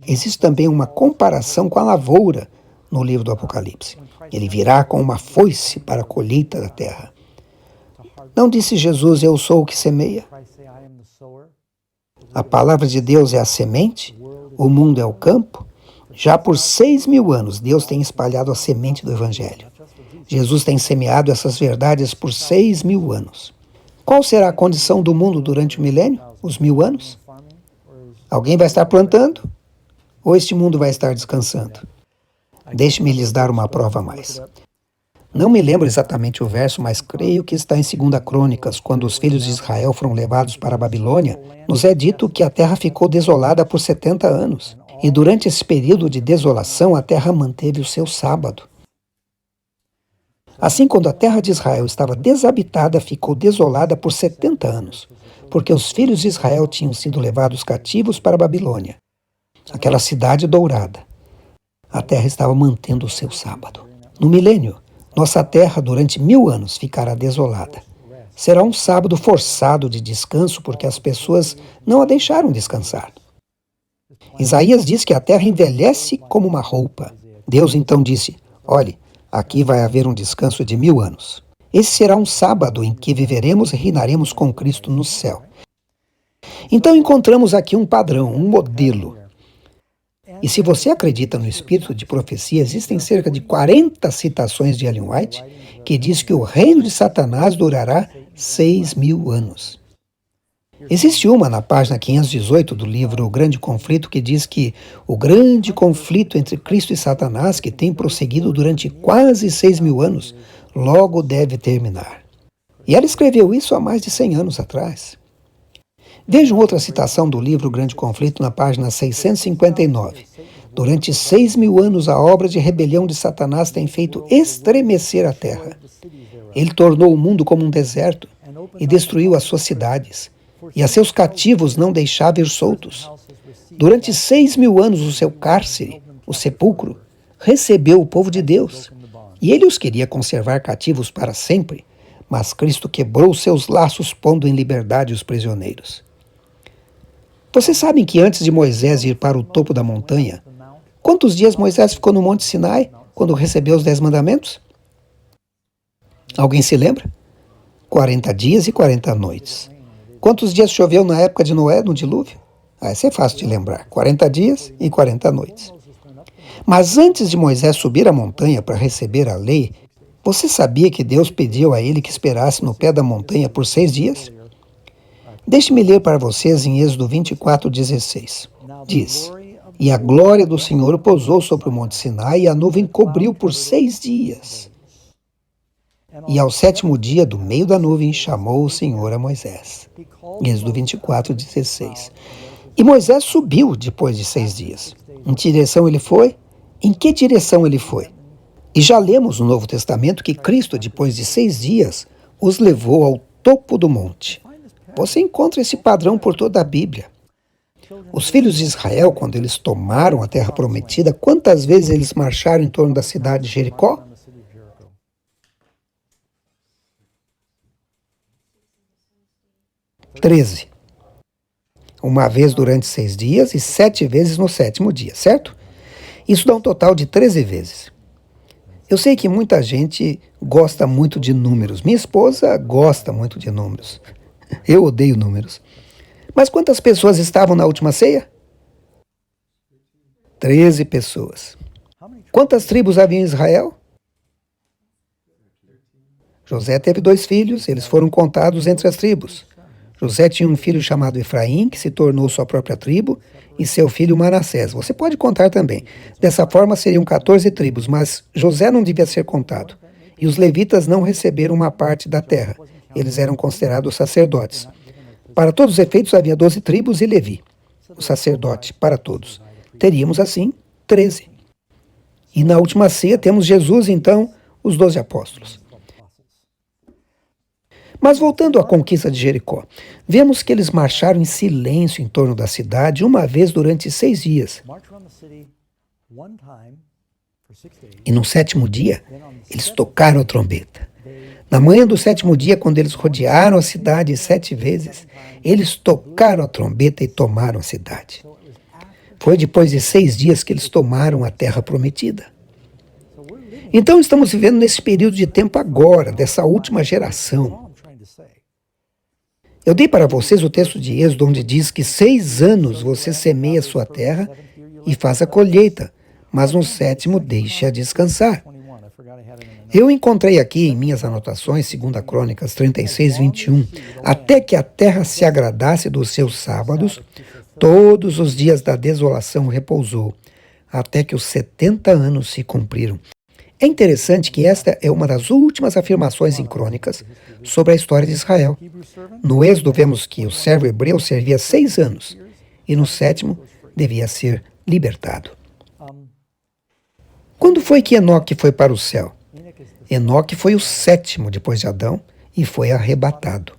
Existe também uma comparação com a lavoura no livro do Apocalipse. Ele virá com uma foice para a colheita da terra. Não disse Jesus: eu sou o que semeia? A palavra de Deus é a semente, o mundo é o campo, já por 6.000 anos Deus tem espalhado a semente do Evangelho. Jesus tem semeado essas verdades por 6.000 anos. Qual será a condição do mundo durante o milênio, os 1.000 anos? Alguém vai estar plantando ou este mundo vai estar descansando? Deixe-me lhes dar uma prova a mais. Não me lembro exatamente o verso, mas creio que está em 2 Crônicas, quando os filhos de Israel foram levados para a Babilônia, nos é dito que a terra ficou desolada por 70 anos. E durante esse período de desolação, a terra manteve o seu sábado. Assim, quando a terra de Israel estava desabitada, ficou desolada por 70 anos, porque os filhos de Israel tinham sido levados cativos para a Babilônia, aquela cidade dourada. A terra estava mantendo o seu sábado. No milênio, nossa terra, durante 1.000 anos, ficará desolada. Será um sábado forçado de descanso, porque as pessoas não a deixaram descansar. Isaías diz que a terra envelhece como uma roupa. Deus então disse: olhe, aqui vai haver um descanso de 1.000 anos. Esse será um sábado em que viveremos e reinaremos com Cristo no céu. Então encontramos aqui um padrão, um modelo. E se você acredita no espírito de profecia, existem cerca de 40 citações de Ellen White que diz que o reino de Satanás durará 6.000 anos. Existe uma na página 518 do livro O Grande Conflito que diz que o grande conflito entre Cristo e Satanás, que tem prosseguido durante quase 6.000 anos, logo deve terminar. E ela escreveu isso há mais de 100 anos atrás. Vejam outra citação do livro O Grande Conflito na página 659. Durante 6.000 anos, a obra de rebelião de Satanás tem feito estremecer a terra. Ele tornou o mundo como um deserto e destruiu as suas cidades, e a seus cativos não deixava ir soltos. Durante 6.000 anos, o seu cárcere, o sepulcro, recebeu o povo de Deus, e ele os queria conservar cativos para sempre, mas Cristo quebrou seus laços, pondo em liberdade os prisioneiros. Vocês sabem que antes de Moisés ir para o topo da montanha, quantos dias Moisés ficou no Monte Sinai quando recebeu os 10 mandamentos? Alguém se lembra? 40 dias e 40 noites. Quantos dias choveu na época de Noé, no dilúvio? Isso é fácil de lembrar. 40 dias e 40 noites. Mas antes de Moisés subir a montanha para receber a lei, você sabia que Deus pediu a ele que esperasse no pé da montanha por 6 dias? Deixe-me ler para vocês em Êxodo 24:16. Diz: E a glória do Senhor pousou sobre o monte Sinai, e a nuvem cobriu por 6 dias. E ao 7º dia, do meio da nuvem, chamou o Senhor a Moisés. Êxodo 24:16. E Moisés subiu depois de 6 dias. Em que direção ele foi? Em que direção ele foi? E já lemos no Novo Testamento que Cristo, depois de 6 dias, os levou ao topo do monte. Você encontra esse padrão por toda a Bíblia. Os filhos de Israel, quando eles tomaram a terra prometida, quantas vezes eles marcharam em torno da cidade de Jericó? 13. Uma vez durante 6 dias e 7 vezes no 7º dia, certo? Isso dá um total de 13 vezes. Eu sei que muita gente gosta muito de números. Minha esposa gosta muito de números. Eu odeio números. Mas quantas pessoas estavam na última ceia? 13 pessoas. Quantas tribos havia em Israel? José teve 2 filhos, eles foram contados entre as tribos. José tinha um filho chamado Efraim, que se tornou sua própria tribo, e seu filho Manassés. Você pode contar também. Dessa forma seriam 14 tribos, mas José não devia ser contado. E os levitas não receberam uma parte da terra. Eles eram considerados sacerdotes. Para todos os efeitos, havia 12 tribos e Levi, o sacerdote, para todos. Teríamos, assim, 13. E na última ceia temos Jesus, então, os 12 apóstolos. Mas voltando à conquista de Jericó, vemos que eles marcharam em silêncio em torno da cidade uma vez durante 6 dias. E no 7º dia, eles tocaram a trombeta. Na manhã do 7º dia, quando eles rodearam a cidade 7 vezes, eles tocaram a trombeta e tomaram a cidade. Foi depois de 6 dias que eles tomaram a terra prometida. Então estamos vivendo nesse período de tempo agora, dessa última geração. Eu dei para vocês o texto de Êxodo, onde diz que 6 anos você semeia sua terra e faz a colheita, mas no sétimo deixa descansar. Eu encontrei aqui em minhas anotações, 2 Crônicas 36, 21, até que a terra se agradasse dos seus sábados, todos os dias da desolação repousou, até que os 70 anos se cumpriram. É interessante que esta é uma das últimas afirmações em Crônicas sobre a história de Israel. No Êxodo vemos que o servo hebreu servia 6 anos e no sétimo devia ser libertado. Quando foi que Enoque foi para o céu? Enoque foi o sétimo depois de Adão e foi arrebatado.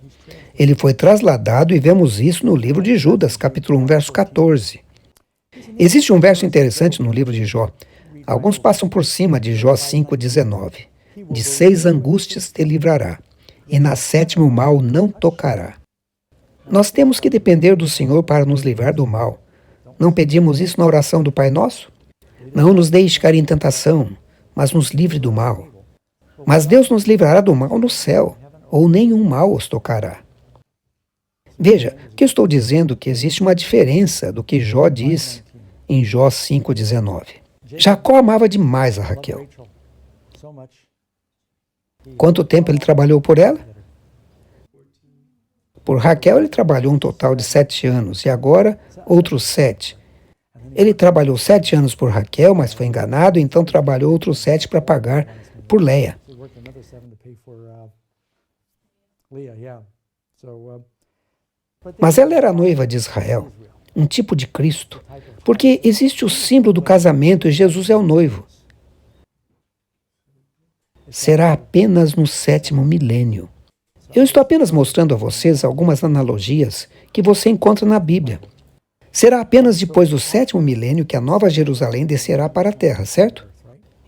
Ele foi trasladado e vemos isso no livro de Judas, capítulo 1, verso 14. Existe um verso interessante no livro de Jó. Alguns passam por cima de Jó 5,19. De 6 angústias te livrará, e na sétima o mal não tocará. Nós temos que depender do Senhor para nos livrar do mal. Não pedimos isso na oração do Pai Nosso? Não nos deixe cair em tentação, mas nos livre do mal. Mas Deus nos livrará do mal no céu, ou nenhum mal os tocará. Veja, o que eu estou dizendo é que existe uma diferença do que Jó diz em Jó 5,19. Jacó amava demais a Raquel. Quanto tempo ele trabalhou por ela? Por Raquel ele trabalhou um total de 7 anos, e agora outros 7. Ele trabalhou 7 anos por Raquel, mas foi enganado, então trabalhou outros 7 para pagar por Leia. Mas ela era a noiva de Israel, um tipo de Cristo, porque existe o símbolo do casamento e Jesus é o noivo. Será apenas no 7º milênio. Eu estou apenas mostrando a vocês algumas analogias que você encontra na Bíblia. Será apenas depois do 7º milênio que a Nova Jerusalém descerá para a terra, certo?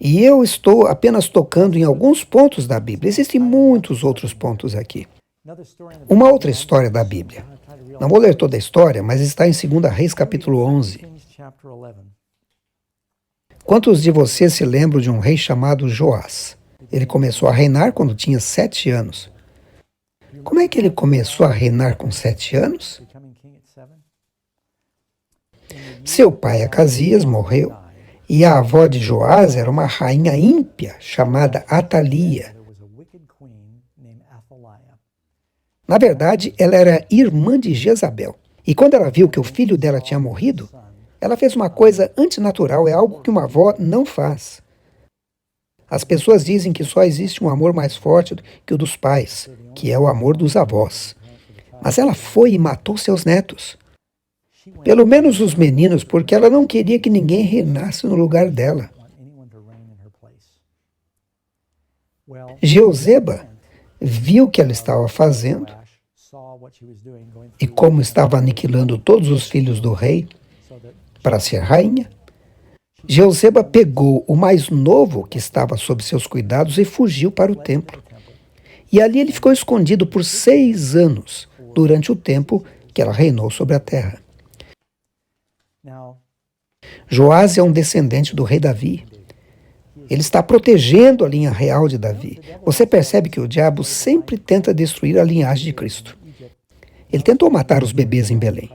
E eu estou apenas tocando em alguns pontos da Bíblia. Existem muitos outros pontos aqui. Uma outra história da Bíblia. Não vou ler toda a história, mas está em 2 Reis, capítulo 11. Quantos de vocês se lembram de um rei chamado Joás? Ele começou a reinar quando tinha 7 anos. Como é que ele começou a reinar com 7 anos? Seu pai, Acasias, morreu, e a avó de Joás era uma rainha ímpia chamada Atalia. Na verdade, ela era irmã de Jezabel. E quando ela viu que o filho dela tinha morrido, ela fez uma coisa antinatural, é algo que uma avó não faz. As pessoas dizem que só existe um amor mais forte que o dos pais, que é o amor dos avós. Mas ela foi e matou seus netos. Pelo menos os meninos, porque ela não queria que ninguém reinasse no lugar dela. Jeozeba viu o que ela estava fazendo e como estava aniquilando todos os filhos do rei para ser rainha. Jeozeba pegou o mais novo que estava sob seus cuidados e fugiu para o templo. E ali ele ficou escondido por 6 anos, durante o tempo que ela reinou sobre a terra. Joás é um descendente do rei Davi. Ele está protegendo a linha real de Davi. Você percebe que o diabo sempre tenta destruir a linhagem de Cristo. Ele tentou matar os bebês em Belém.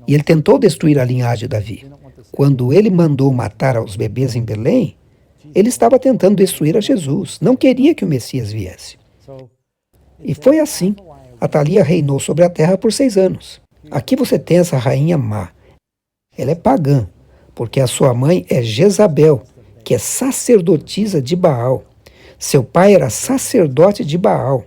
E ele tentou destruir a linhagem de Davi. Quando ele mandou matar os bebês em Belém, ele estava tentando destruir a Jesus. Não queria que o Messias viesse. E foi assim. Atalia reinou sobre a terra por 6 anos. Aqui você tem essa rainha má. Ela é pagã, porque a sua mãe é Jezabel, que é sacerdotisa de Baal. Seu pai era sacerdote de Baal.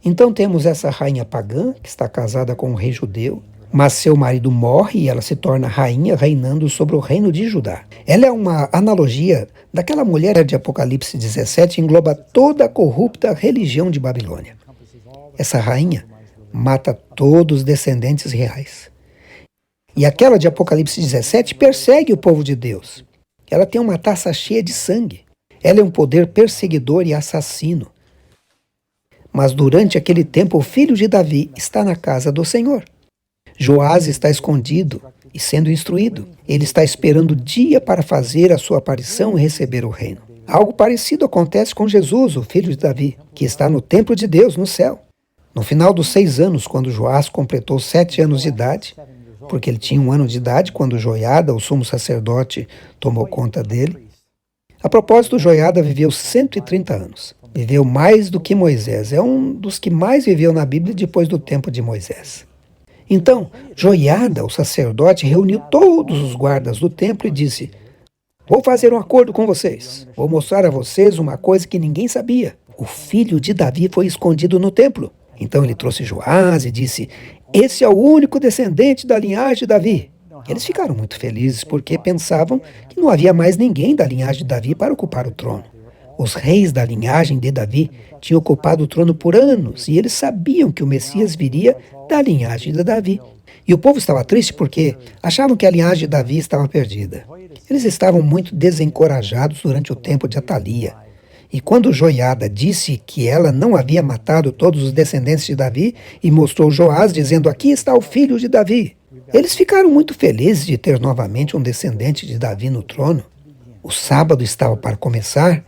Então temos essa rainha pagã, que está casada com um rei judeu, mas seu marido morre e ela se torna rainha, reinando sobre o reino de Judá. Ela é uma analogia daquela mulher de Apocalipse 17, engloba toda a corrupta religião de Babilônia. Essa rainha mata todos os descendentes reais. E aquela de Apocalipse 17 persegue o povo de Deus. Ela tem uma taça cheia de sangue. Ela é um poder perseguidor e assassino. Mas durante aquele tempo, o filho de Davi está na casa do Senhor. Joás está escondido e sendo instruído. Ele está esperando o dia para fazer a sua aparição e receber o reino. Algo parecido acontece com Jesus, o filho de Davi, que está no templo de Deus, no céu. No final dos 6 anos, quando Joás completou 7 anos de idade, porque ele tinha 1 ano de idade quando Joiada, o sumo sacerdote, tomou conta dele. A propósito, Joiada viveu 130 anos. Viveu mais do que Moisés. É um dos que mais viveu na Bíblia depois do tempo de Moisés. Então, Joiada, o sacerdote, reuniu todos os guardas do templo e disse: vou fazer um acordo com vocês. Vou mostrar a vocês uma coisa que ninguém sabia. O filho de Davi foi escondido no templo. Então ele trouxe Joás e disse: esse é o único descendente da linhagem de Davi. Eles ficaram muito felizes porque pensavam que não havia mais ninguém da linhagem de Davi para ocupar o trono. Os reis da linhagem de Davi tinham ocupado o trono por anos e eles sabiam que o Messias viria da linhagem de Davi. E o povo estava triste porque achavam que a linhagem de Davi estava perdida. Eles estavam muito desencorajados durante o tempo de Atalia. E quando Joiada disse que ela não havia matado todos os descendentes de Davi e mostrou Joás dizendo: aqui está o filho de Davi, eles ficaram muito felizes de ter novamente um descendente de Davi no trono. O sábado estava para começar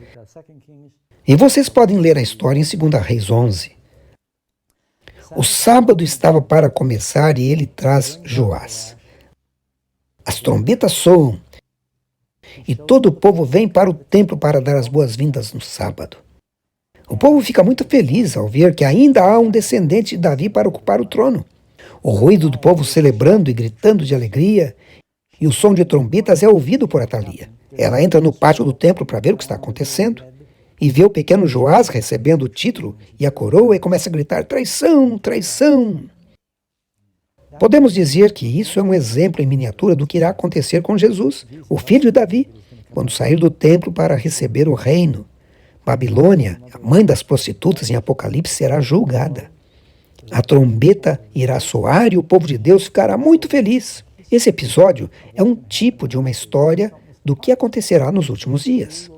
e vocês podem ler a história em 2 Reis 11. O sábado estava para começar e ele traz Joás. As trombetas soam e todo o povo vem para o templo para dar as boas-vindas no sábado. O povo fica muito feliz ao ver que ainda há um descendente de Davi para ocupar o trono. O ruído do povo celebrando e gritando de alegria, e o som de trombetas é ouvido por Atalia. Ela entra no pátio do templo para ver o que está acontecendo e vê o pequeno Joás recebendo o título e a coroa e começa a gritar: traição, traição! Podemos dizer que isso é um exemplo em miniatura do que irá acontecer com Jesus, o filho de Davi, quando sair do templo para receber o reino. Babilônia, a mãe das prostitutas em Apocalipse, será julgada. A trombeta irá soar e o povo de Deus ficará muito feliz. Esse episódio é um tipo de uma história do que acontecerá nos últimos dias.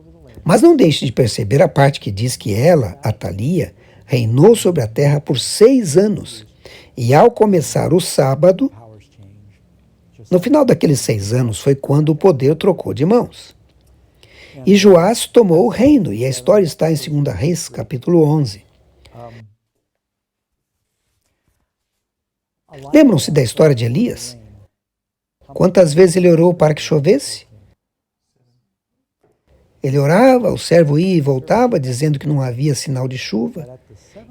Mas não deixe de perceber a parte que diz que ela, Atalia, reinou sobre a terra por 6 anos. E ao começar o sábado, no final daqueles 6 anos foi quando o poder trocou de mãos. E Joás tomou o reino, e a história está em 2 Reis, capítulo 11. Lembram-se da história de Elias? Quantas vezes ele orou para que chovesse? Ele orava, o servo ia e voltava, dizendo que não havia sinal de chuva.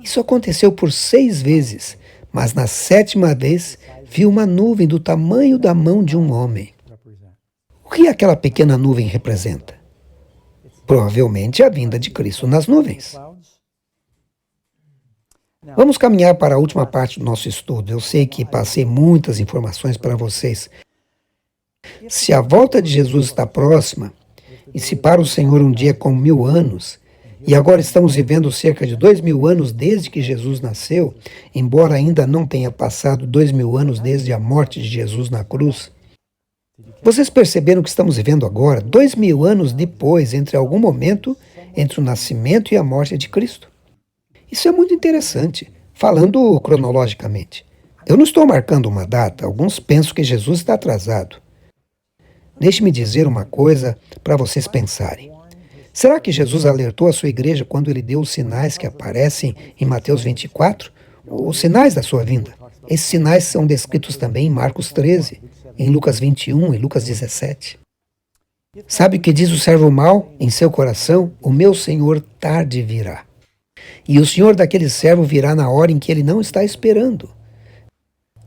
Isso aconteceu por 6 vezes, mas na 7ª vez viu uma nuvem do tamanho da mão de um homem. O que aquela pequena nuvem representa? Provavelmente a vinda de Cristo nas nuvens. Vamos caminhar para a última parte do nosso estudo. Eu sei que passei muitas informações para vocês. Se a volta de Jesus está próxima, e se para o Senhor um dia é como 1000 anos, e agora estamos vivendo cerca de 2000 anos desde que Jesus nasceu, embora ainda não tenha passado 2000 anos desde a morte de Jesus na cruz, vocês perceberam que estamos vivendo agora, 2000 anos depois, entre algum momento, entre o nascimento e a morte de Cristo? Isso é muito interessante, falando cronologicamente. Eu não estou marcando uma data, alguns pensam que Jesus está atrasado. Deixe-me dizer uma coisa para vocês pensarem. Será que Jesus alertou a sua igreja quando ele deu os sinais que aparecem em Mateus 24? Os sinais da sua vinda. Esses sinais são descritos também em Marcos 13, em Lucas 21 e Lucas 17. Sabe o que diz o servo mau em seu coração? O meu Senhor tarde virá. E o Senhor daquele servo virá na hora em que ele não está esperando.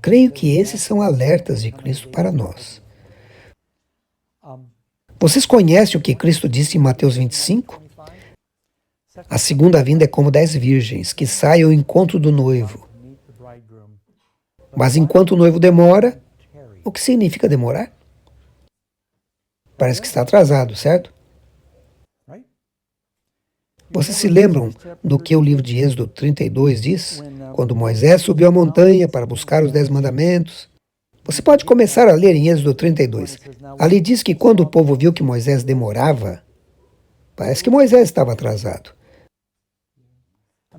Creio que esses são alertas de Cristo para nós. Vocês conhecem o que Cristo disse em Mateus 25? A segunda vinda é como 10 virgens que saem ao encontro do noivo. Mas enquanto o noivo demora, o que significa demorar? Parece que está atrasado, certo? Vocês se lembram do que o livro de Êxodo 32 diz? Quando Moisés subiu a montanha para buscar os 10 mandamentos. Você pode começar a ler em Êxodo 32. Ali diz que quando o povo viu que Moisés demorava, parece que Moisés estava atrasado.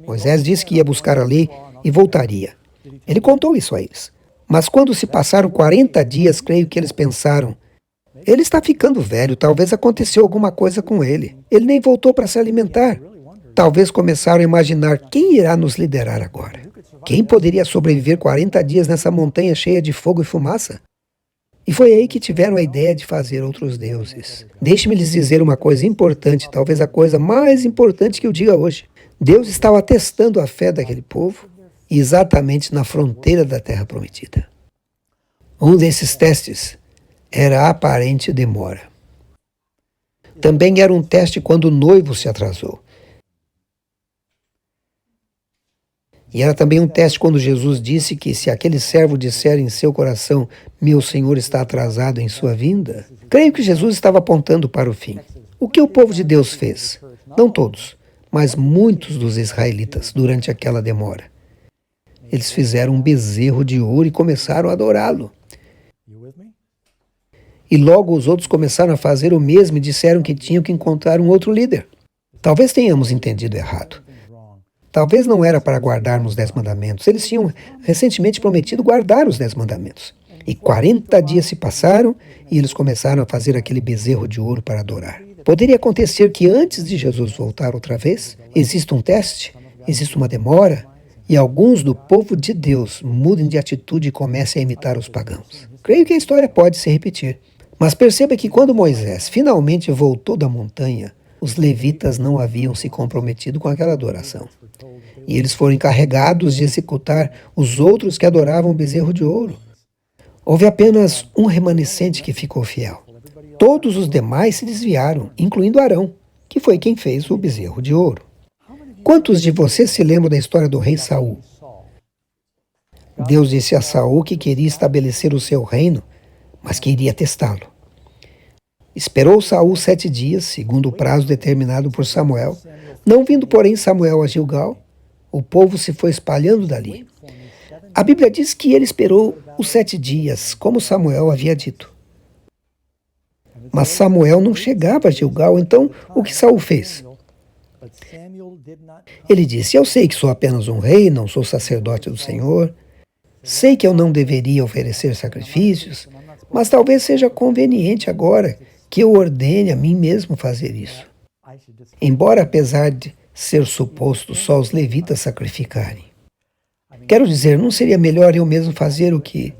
Moisés disse que ia buscar a lei e voltaria. Ele contou isso a eles. Mas quando se passaram 40 dias, creio que eles pensaram: ele está ficando velho, talvez aconteceu alguma coisa com ele. Ele nem voltou para se alimentar. Talvez começaram a imaginar quem irá nos liderar agora. Quem poderia sobreviver 40 dias nessa montanha cheia de fogo e fumaça? E foi aí que tiveram a ideia de fazer outros deuses. Deixe-me lhes dizer uma coisa importante, talvez a coisa mais importante que eu diga hoje. Deus estava testando a fé daquele povo exatamente na fronteira da Terra Prometida. Um desses testes era a aparente demora. Também era um teste quando o noivo se atrasou. E era também um teste quando Jesus disse que se aquele servo disser em seu coração, meu Senhor está atrasado em sua vinda, creio que Jesus estava apontando para o fim. O que o povo de Deus fez? Não todos, mas muitos dos israelitas durante aquela demora. Eles fizeram um bezerro de ouro e começaram a adorá-lo. E logo os outros começaram a fazer o mesmo e disseram que tinham que encontrar um outro líder. Talvez tenhamos entendido errado. Talvez não era para guardarmos os 10 mandamentos. Eles tinham recentemente prometido guardar os 10 mandamentos. E 40 dias se passaram e eles começaram a fazer aquele bezerro de ouro para adorar. Poderia acontecer que antes de Jesus voltar outra vez, exista um teste, exista uma demora, e alguns do povo de Deus mudem de atitude e comecem a imitar os pagãos. Creio que a história pode se repetir. Mas perceba que quando Moisés finalmente voltou da montanha, os levitas não haviam se comprometido com aquela adoração. E eles foram encarregados de executar os outros que adoravam o bezerro de ouro. Houve apenas um remanescente que ficou fiel. Todos os demais se desviaram, incluindo Arão, que foi quem fez o bezerro de ouro. Quantos de vocês se lembram da história do rei Saul? Deus disse a Saul que queria estabelecer o seu reino, mas que iria testá-lo. Esperou Saul 7 dias, segundo o prazo determinado por Samuel. Não vindo, porém, Samuel a Gilgal, o povo se foi espalhando dali. A Bíblia diz que ele esperou os 7 dias, como Samuel havia dito. Mas Samuel não chegava a Gilgal, então o que Saul fez? Ele disse, eu sei que sou apenas um rei, não sou sacerdote do Senhor. Sei que eu não deveria oferecer sacrifícios, mas talvez seja conveniente agora que eu ordene a mim mesmo fazer isso. Embora, apesar de ser suposto só os levitas sacrificarem. Quero dizer, não seria melhor eu mesmo fazer do que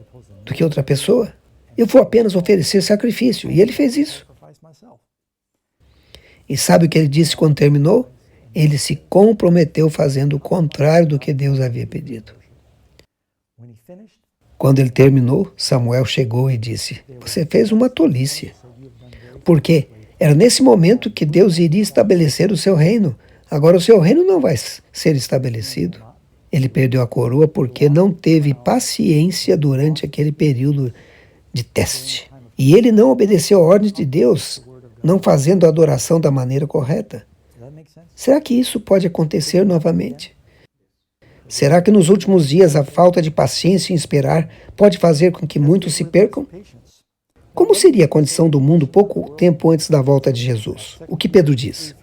outra pessoa? Eu vou apenas oferecer sacrifício, e ele fez isso. E sabe o que ele disse quando terminou? Ele se comprometeu fazendo o contrário do que Deus havia pedido. Quando ele terminou, Samuel chegou e disse, você fez uma tolice. Porque era nesse momento que Deus iria estabelecer o seu reino. Agora o seu reino não vai ser estabelecido. Ele perdeu a coroa porque não teve paciência durante aquele período de teste. E ele não obedeceu a ordem de Deus, não fazendo a adoração da maneira correta. Será que isso pode acontecer novamente? Será que nos últimos dias a falta de paciência em esperar pode fazer com que muitos se percam? Como seria a condição do mundo pouco tempo antes da volta de Jesus? O que Pedro diz?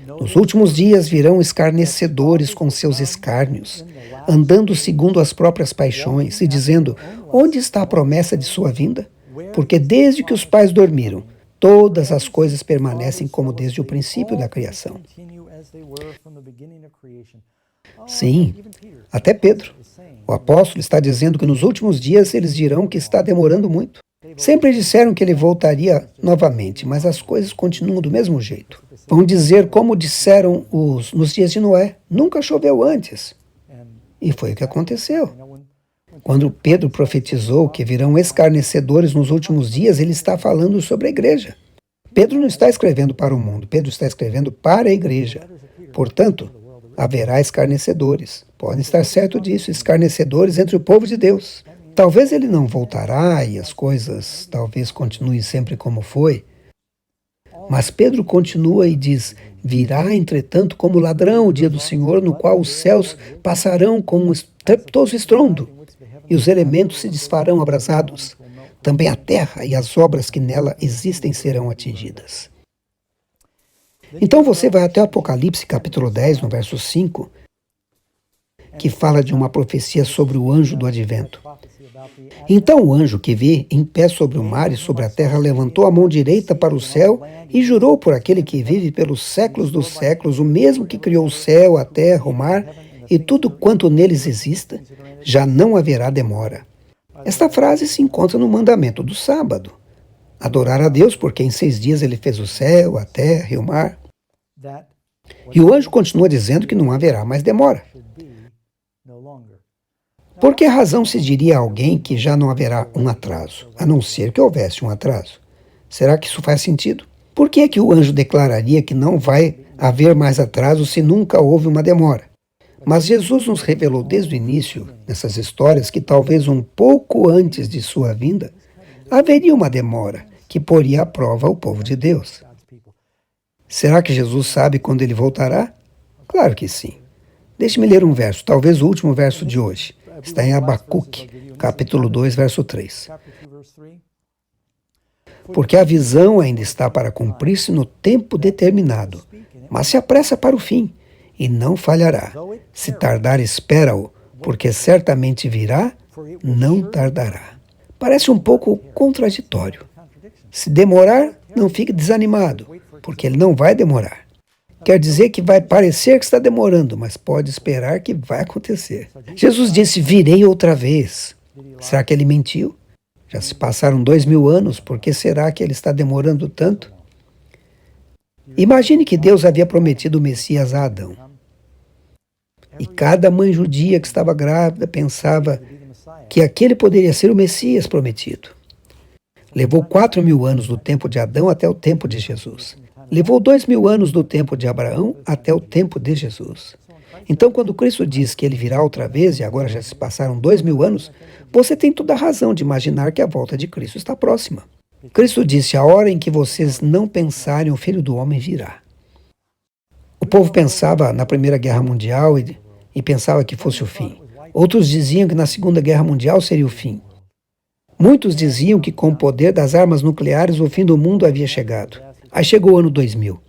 Nos últimos dias virão escarnecedores com seus escárnios, andando segundo as próprias paixões e dizendo, onde está a promessa de sua vinda? Porque desde que os pais dormiram, todas as coisas permanecem como desde o princípio da criação. Sim, até Pedro. O apóstolo está dizendo que nos últimos dias eles dirão que está demorando muito. Sempre disseram que ele voltaria novamente, mas as coisas continuam do mesmo jeito. Vão dizer como disseram nos dias de Noé, nunca choveu antes. E foi o que aconteceu. Quando Pedro profetizou que virão escarnecedores nos últimos dias, ele está falando sobre a igreja. Pedro não está escrevendo para o mundo, Pedro está escrevendo para a igreja. Portanto, haverá escarnecedores. Podem estar certo disso, escarnecedores entre o povo de Deus. Talvez ele não voltará e as coisas talvez continuem sempre como foi. Mas Pedro continua e diz, virá, entretanto, como ladrão o dia do Senhor, no qual os céus passarão com um estrepitoso estrondo, e os elementos se desfarão abrasados. Também a terra e as obras que nela existem serão atingidas. Então você vai até o Apocalipse, capítulo 10, no verso 5, que fala de uma profecia sobre o anjo do advento. Então o anjo que vi em pé sobre o mar e sobre a terra levantou a mão direita para o céu e jurou por aquele que vive pelos séculos dos séculos, o mesmo que criou o céu, a terra, o mar e tudo quanto neles exista, já não haverá demora. Esta frase se encontra no mandamento do sábado. Adorar a Deus, porque em 6 dias ele fez o céu, a terra e o mar. E o anjo continua dizendo que não haverá mais demora. Por que razão se diria a alguém que já não haverá um atraso, a não ser que houvesse um atraso? Será que isso faz sentido? Por que é que o anjo declararia que não vai haver mais atraso se nunca houve uma demora? Mas Jesus nos revelou desde o início, nessas histórias, que talvez um pouco antes de sua vinda, haveria uma demora que poria à prova o povo de Deus. Será que Jesus sabe quando ele voltará? Claro que sim. Deixe-me ler um verso, talvez o último verso de hoje. Está em Abacuque, capítulo 2, verso 3. Porque a visão ainda está para cumprir-se no tempo determinado, mas se apressa para o fim, e não falhará. Se tardar, espera-o, porque certamente virá, não tardará. Parece um pouco contraditório. Se demorar, não fique desanimado, porque ele não vai demorar. Quer dizer que vai parecer que está demorando, mas pode esperar que vai acontecer. Jesus disse, virei outra vez. Será que ele mentiu? Já se passaram 2000 anos, por que será que ele está demorando tanto? Imagine que Deus havia prometido o Messias a Adão. E cada mãe judia que estava grávida pensava que aquele poderia ser o Messias prometido. Levou 4000 anos do tempo de Adão até o tempo de Jesus. Levou 2000 anos do tempo de Abraão até o tempo de Jesus. Então, quando Cristo diz que ele virá outra vez, e agora já se passaram 2000 anos, você tem toda a razão de imaginar que a volta de Cristo está próxima. Cristo disse, a hora em que vocês não pensarem, o Filho do Homem virá. O povo pensava na Primeira Guerra Mundial e pensava que fosse o fim. Outros diziam que na Segunda Guerra Mundial seria o fim. Muitos diziam que com o poder das armas nucleares o fim do mundo havia chegado. Aí chegou o ano 2000.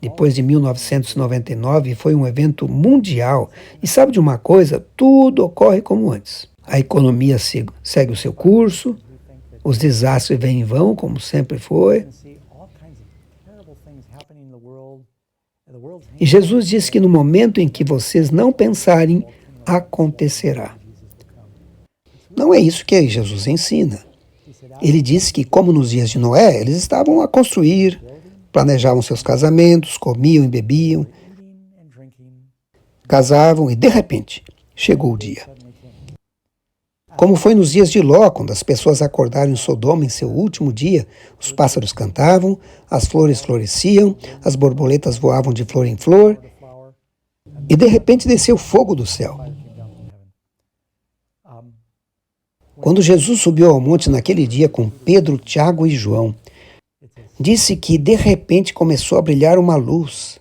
Depois de 1999, foi um evento mundial. E sabe de uma coisa? Tudo ocorre como antes. A economia segue o seu curso, os desastres vêm e vão, como sempre foi. E Jesus disse que no momento em que vocês não pensarem, acontecerá. Não é isso que Jesus ensina. Ele disse que, como nos dias de Noé, eles estavam a construir, planejavam seus casamentos, comiam e bebiam, casavam e, de repente, chegou o dia. Como foi nos dias de Ló, quando as pessoas acordaram em Sodoma em seu último dia, os pássaros cantavam, as flores floresciam, as borboletas voavam de flor em flor, e de repente desceu fogo do céu. Quando Jesus subiu ao monte naquele dia com Pedro, Tiago e João, disse que de repente começou a brilhar uma luz.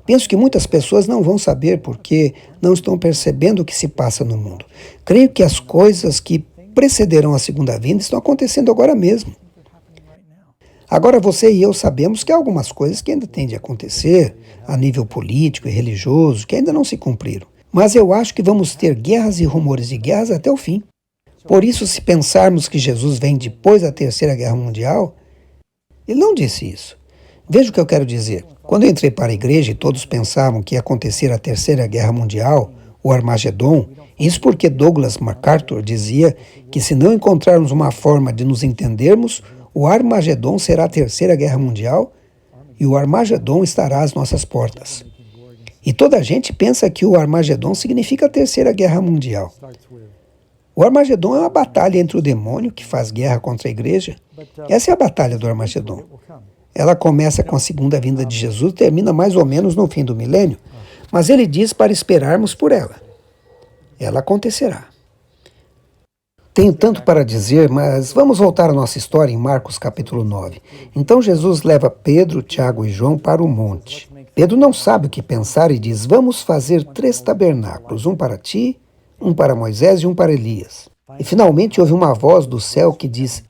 Penso que muitas pessoas não vão saber porque não estão percebendo o que se passa no mundo. Creio que as coisas que precederão a segunda vinda estão acontecendo agora mesmo. Agora você e eu sabemos que há algumas coisas que ainda têm de acontecer a nível político e religioso que ainda não se cumpriram. Mas eu acho que vamos ter guerras e rumores de guerras até o fim. Por isso, se pensarmos que Jesus vem depois da Terceira Guerra Mundial, ele não disse isso. Veja o que eu quero dizer. Quando eu entrei para a igreja e todos pensavam que ia acontecer a Terceira Guerra Mundial, o Armagedon, isso porque Douglas MacArthur dizia que se não encontrarmos uma forma de nos entendermos, o Armagedon será a Terceira Guerra Mundial e o Armagedon estará às nossas portas. E toda a gente pensa que o Armagedon significa a Terceira Guerra Mundial. O Armagedon é uma batalha entre o demônio, que faz guerra contra a igreja. Essa é a batalha do Armagedon. Ela começa com a segunda vinda de Jesus e termina mais ou menos no fim do milênio, mas ele diz para esperarmos por ela. Ela acontecerá. Tenho tanto para dizer, mas vamos voltar à nossa história em Marcos capítulo 9. Então Jesus leva Pedro, Tiago e João para o monte. Pedro não sabe o que pensar e diz, vamos fazer 3 tabernáculos, um para ti, um para Moisés e um para Elias. E finalmente ouve uma voz do céu que diz,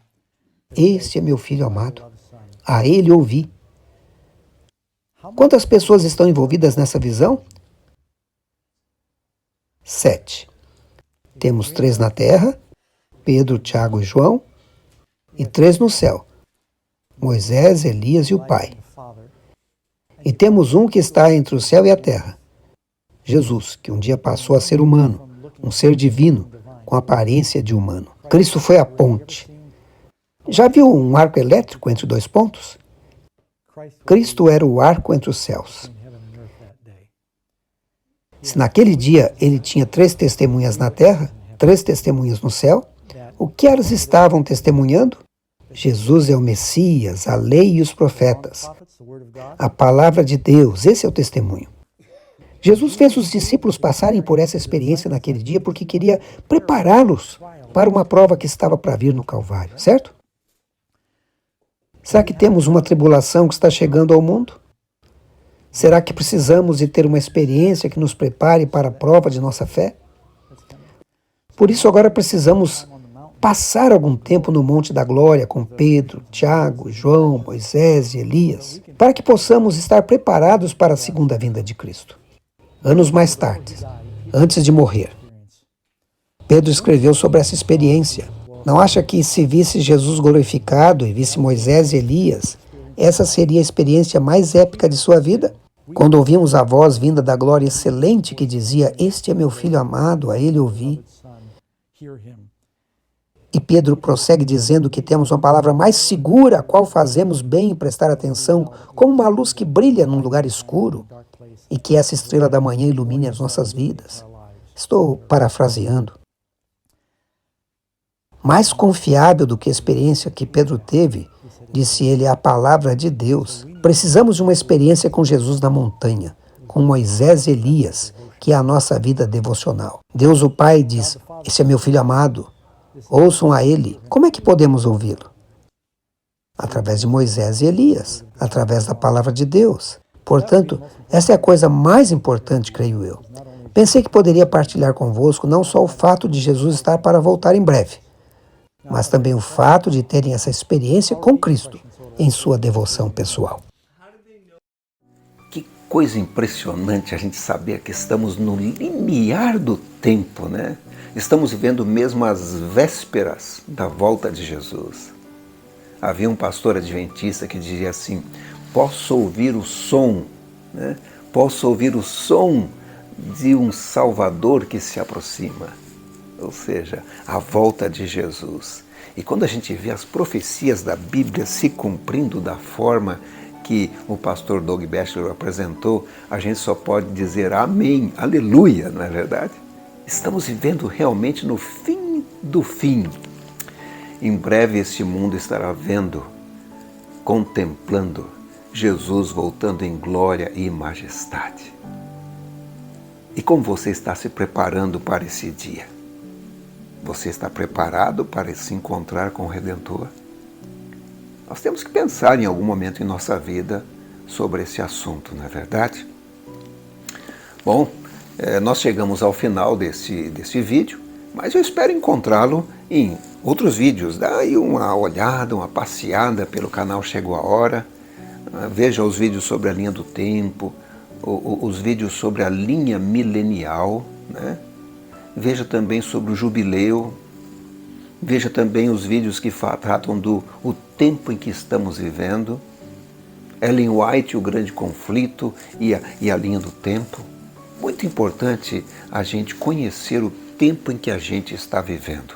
este é meu filho amado, a ele ouvi. Quantas pessoas estão envolvidas nessa visão? 7. Temos 3 na terra, Pedro, Tiago e João, e 3 no céu, Moisés, Elias e o Pai. E temos um que está entre o céu e a terra, Jesus, que um dia passou a ser humano, um ser divino, com aparência de humano. Cristo foi a ponte. Já viu um arco elétrico entre dois pontos? Cristo era o arco entre os céus. Se naquele dia ele tinha 3 testemunhas na terra, 3 testemunhas no céu, o que elas estavam testemunhando? Jesus é o Messias, a lei e os profetas. A palavra de Deus, esse é o testemunho. Jesus fez os discípulos passarem por essa experiência naquele dia porque queria prepará-los para uma prova que estava para vir no Calvário, certo? Será que temos uma tribulação que está chegando ao mundo? Será que precisamos de ter uma experiência que nos prepare para a prova de nossa fé? Por isso agora precisamos passar algum tempo no Monte da Glória com Pedro, Tiago, João, Moisés e Elias, para que possamos estar preparados para a segunda vinda de Cristo. Anos mais tarde, antes de morrer, Pedro escreveu sobre essa experiência. Não acha que se visse Jesus glorificado e visse Moisés e Elias, essa seria a experiência mais épica de sua vida? Quando ouvimos a voz vinda da glória excelente que dizia: "Este é meu filho amado, a ele ouvi." E Pedro prossegue dizendo que temos uma palavra mais segura, a qual fazemos bem em prestar atenção, como uma luz que brilha num lugar escuro, e que essa estrela da manhã ilumine as nossas vidas. Estou parafraseando. Mais confiável do que a experiência que Pedro teve, disse ele, é a palavra de Deus. Precisamos de uma experiência com Jesus na montanha, com Moisés e Elias, que é a nossa vida devocional. Deus o Pai diz: "Esse é meu filho amado, ouçam a ele." Como é que podemos ouvi-lo? Através de Moisés e Elias, através da palavra de Deus. Portanto, essa é a coisa mais importante, creio eu. Pensei que poderia partilhar convosco não só o fato de Jesus estar para voltar em breve, mas também o fato de terem essa experiência com Cristo em sua devoção pessoal. Que coisa impressionante a gente saber que estamos no limiar do tempo, né? Estamos vivendo mesmo as vésperas da volta de Jesus. Havia um pastor adventista que dizia assim: posso ouvir o som, né? Posso ouvir o som de um Salvador que se aproxima. Ou seja, a volta de Jesus. E quando a gente vê as profecias da Bíblia se cumprindo da forma que o pastor Doug Batchelor apresentou, a gente só pode dizer amém, aleluia, não é verdade? Estamos vivendo realmente no fim do fim. Em breve este mundo estará vendo, contemplando Jesus voltando em glória e majestade. E como você está se preparando para esse dia? Você está preparado para se encontrar com o Redentor? Nós temos que pensar em algum momento em nossa vida sobre esse assunto, não é verdade? Bom, nós chegamos ao final desse vídeo, mas eu espero encontrá-lo em outros vídeos. Dá aí uma olhada, uma passeada pelo canal Chegou a Hora. Veja os vídeos sobre a linha do tempo, os vídeos sobre a linha milenial, né? Veja também sobre o jubileu, veja também os vídeos que tratam do tempo em que estamos vivendo, Ellen White, o grande conflito e a linha do tempo. Muito importante a gente conhecer o tempo em que a gente está vivendo,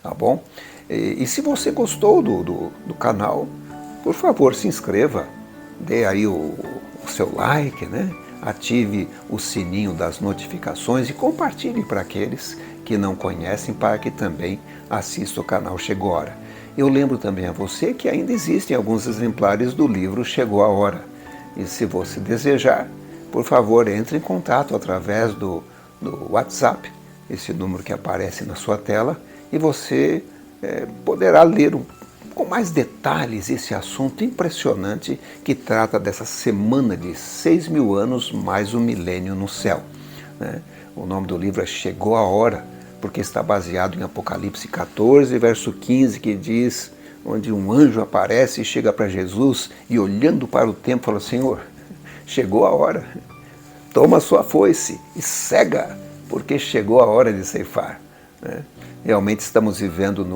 tá bom? E se você gostou do canal, por favor, se inscreva, dê aí o seu like, né? Ative o sininho das notificações e compartilhe para aqueles que não conhecem, para que também assistam o canal Chegou a Hora. Eu lembro também a você que ainda existem alguns exemplares do livro Chegou a Hora. E se você desejar, por favor, entre em contato através do WhatsApp, esse número que aparece na sua tela, e você poderá ler com mais detalhes esse assunto impressionante que trata dessa semana de 6.000 anos mais um milênio no céu, né? O nome do livro é Chegou a Hora, porque está baseado em Apocalipse 14, verso 15, que diz, onde um anjo aparece e chega para Jesus e olhando para o tempo fala: Senhor, chegou a hora, toma sua foice e cega, porque chegou a hora de ceifar, né? Realmente estamos vivendo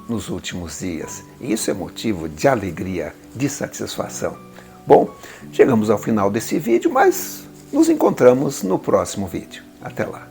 nos últimos dias. E isso é motivo de alegria, de satisfação. Bom, chegamos ao final desse vídeo, mas nos encontramos no próximo vídeo. Até lá.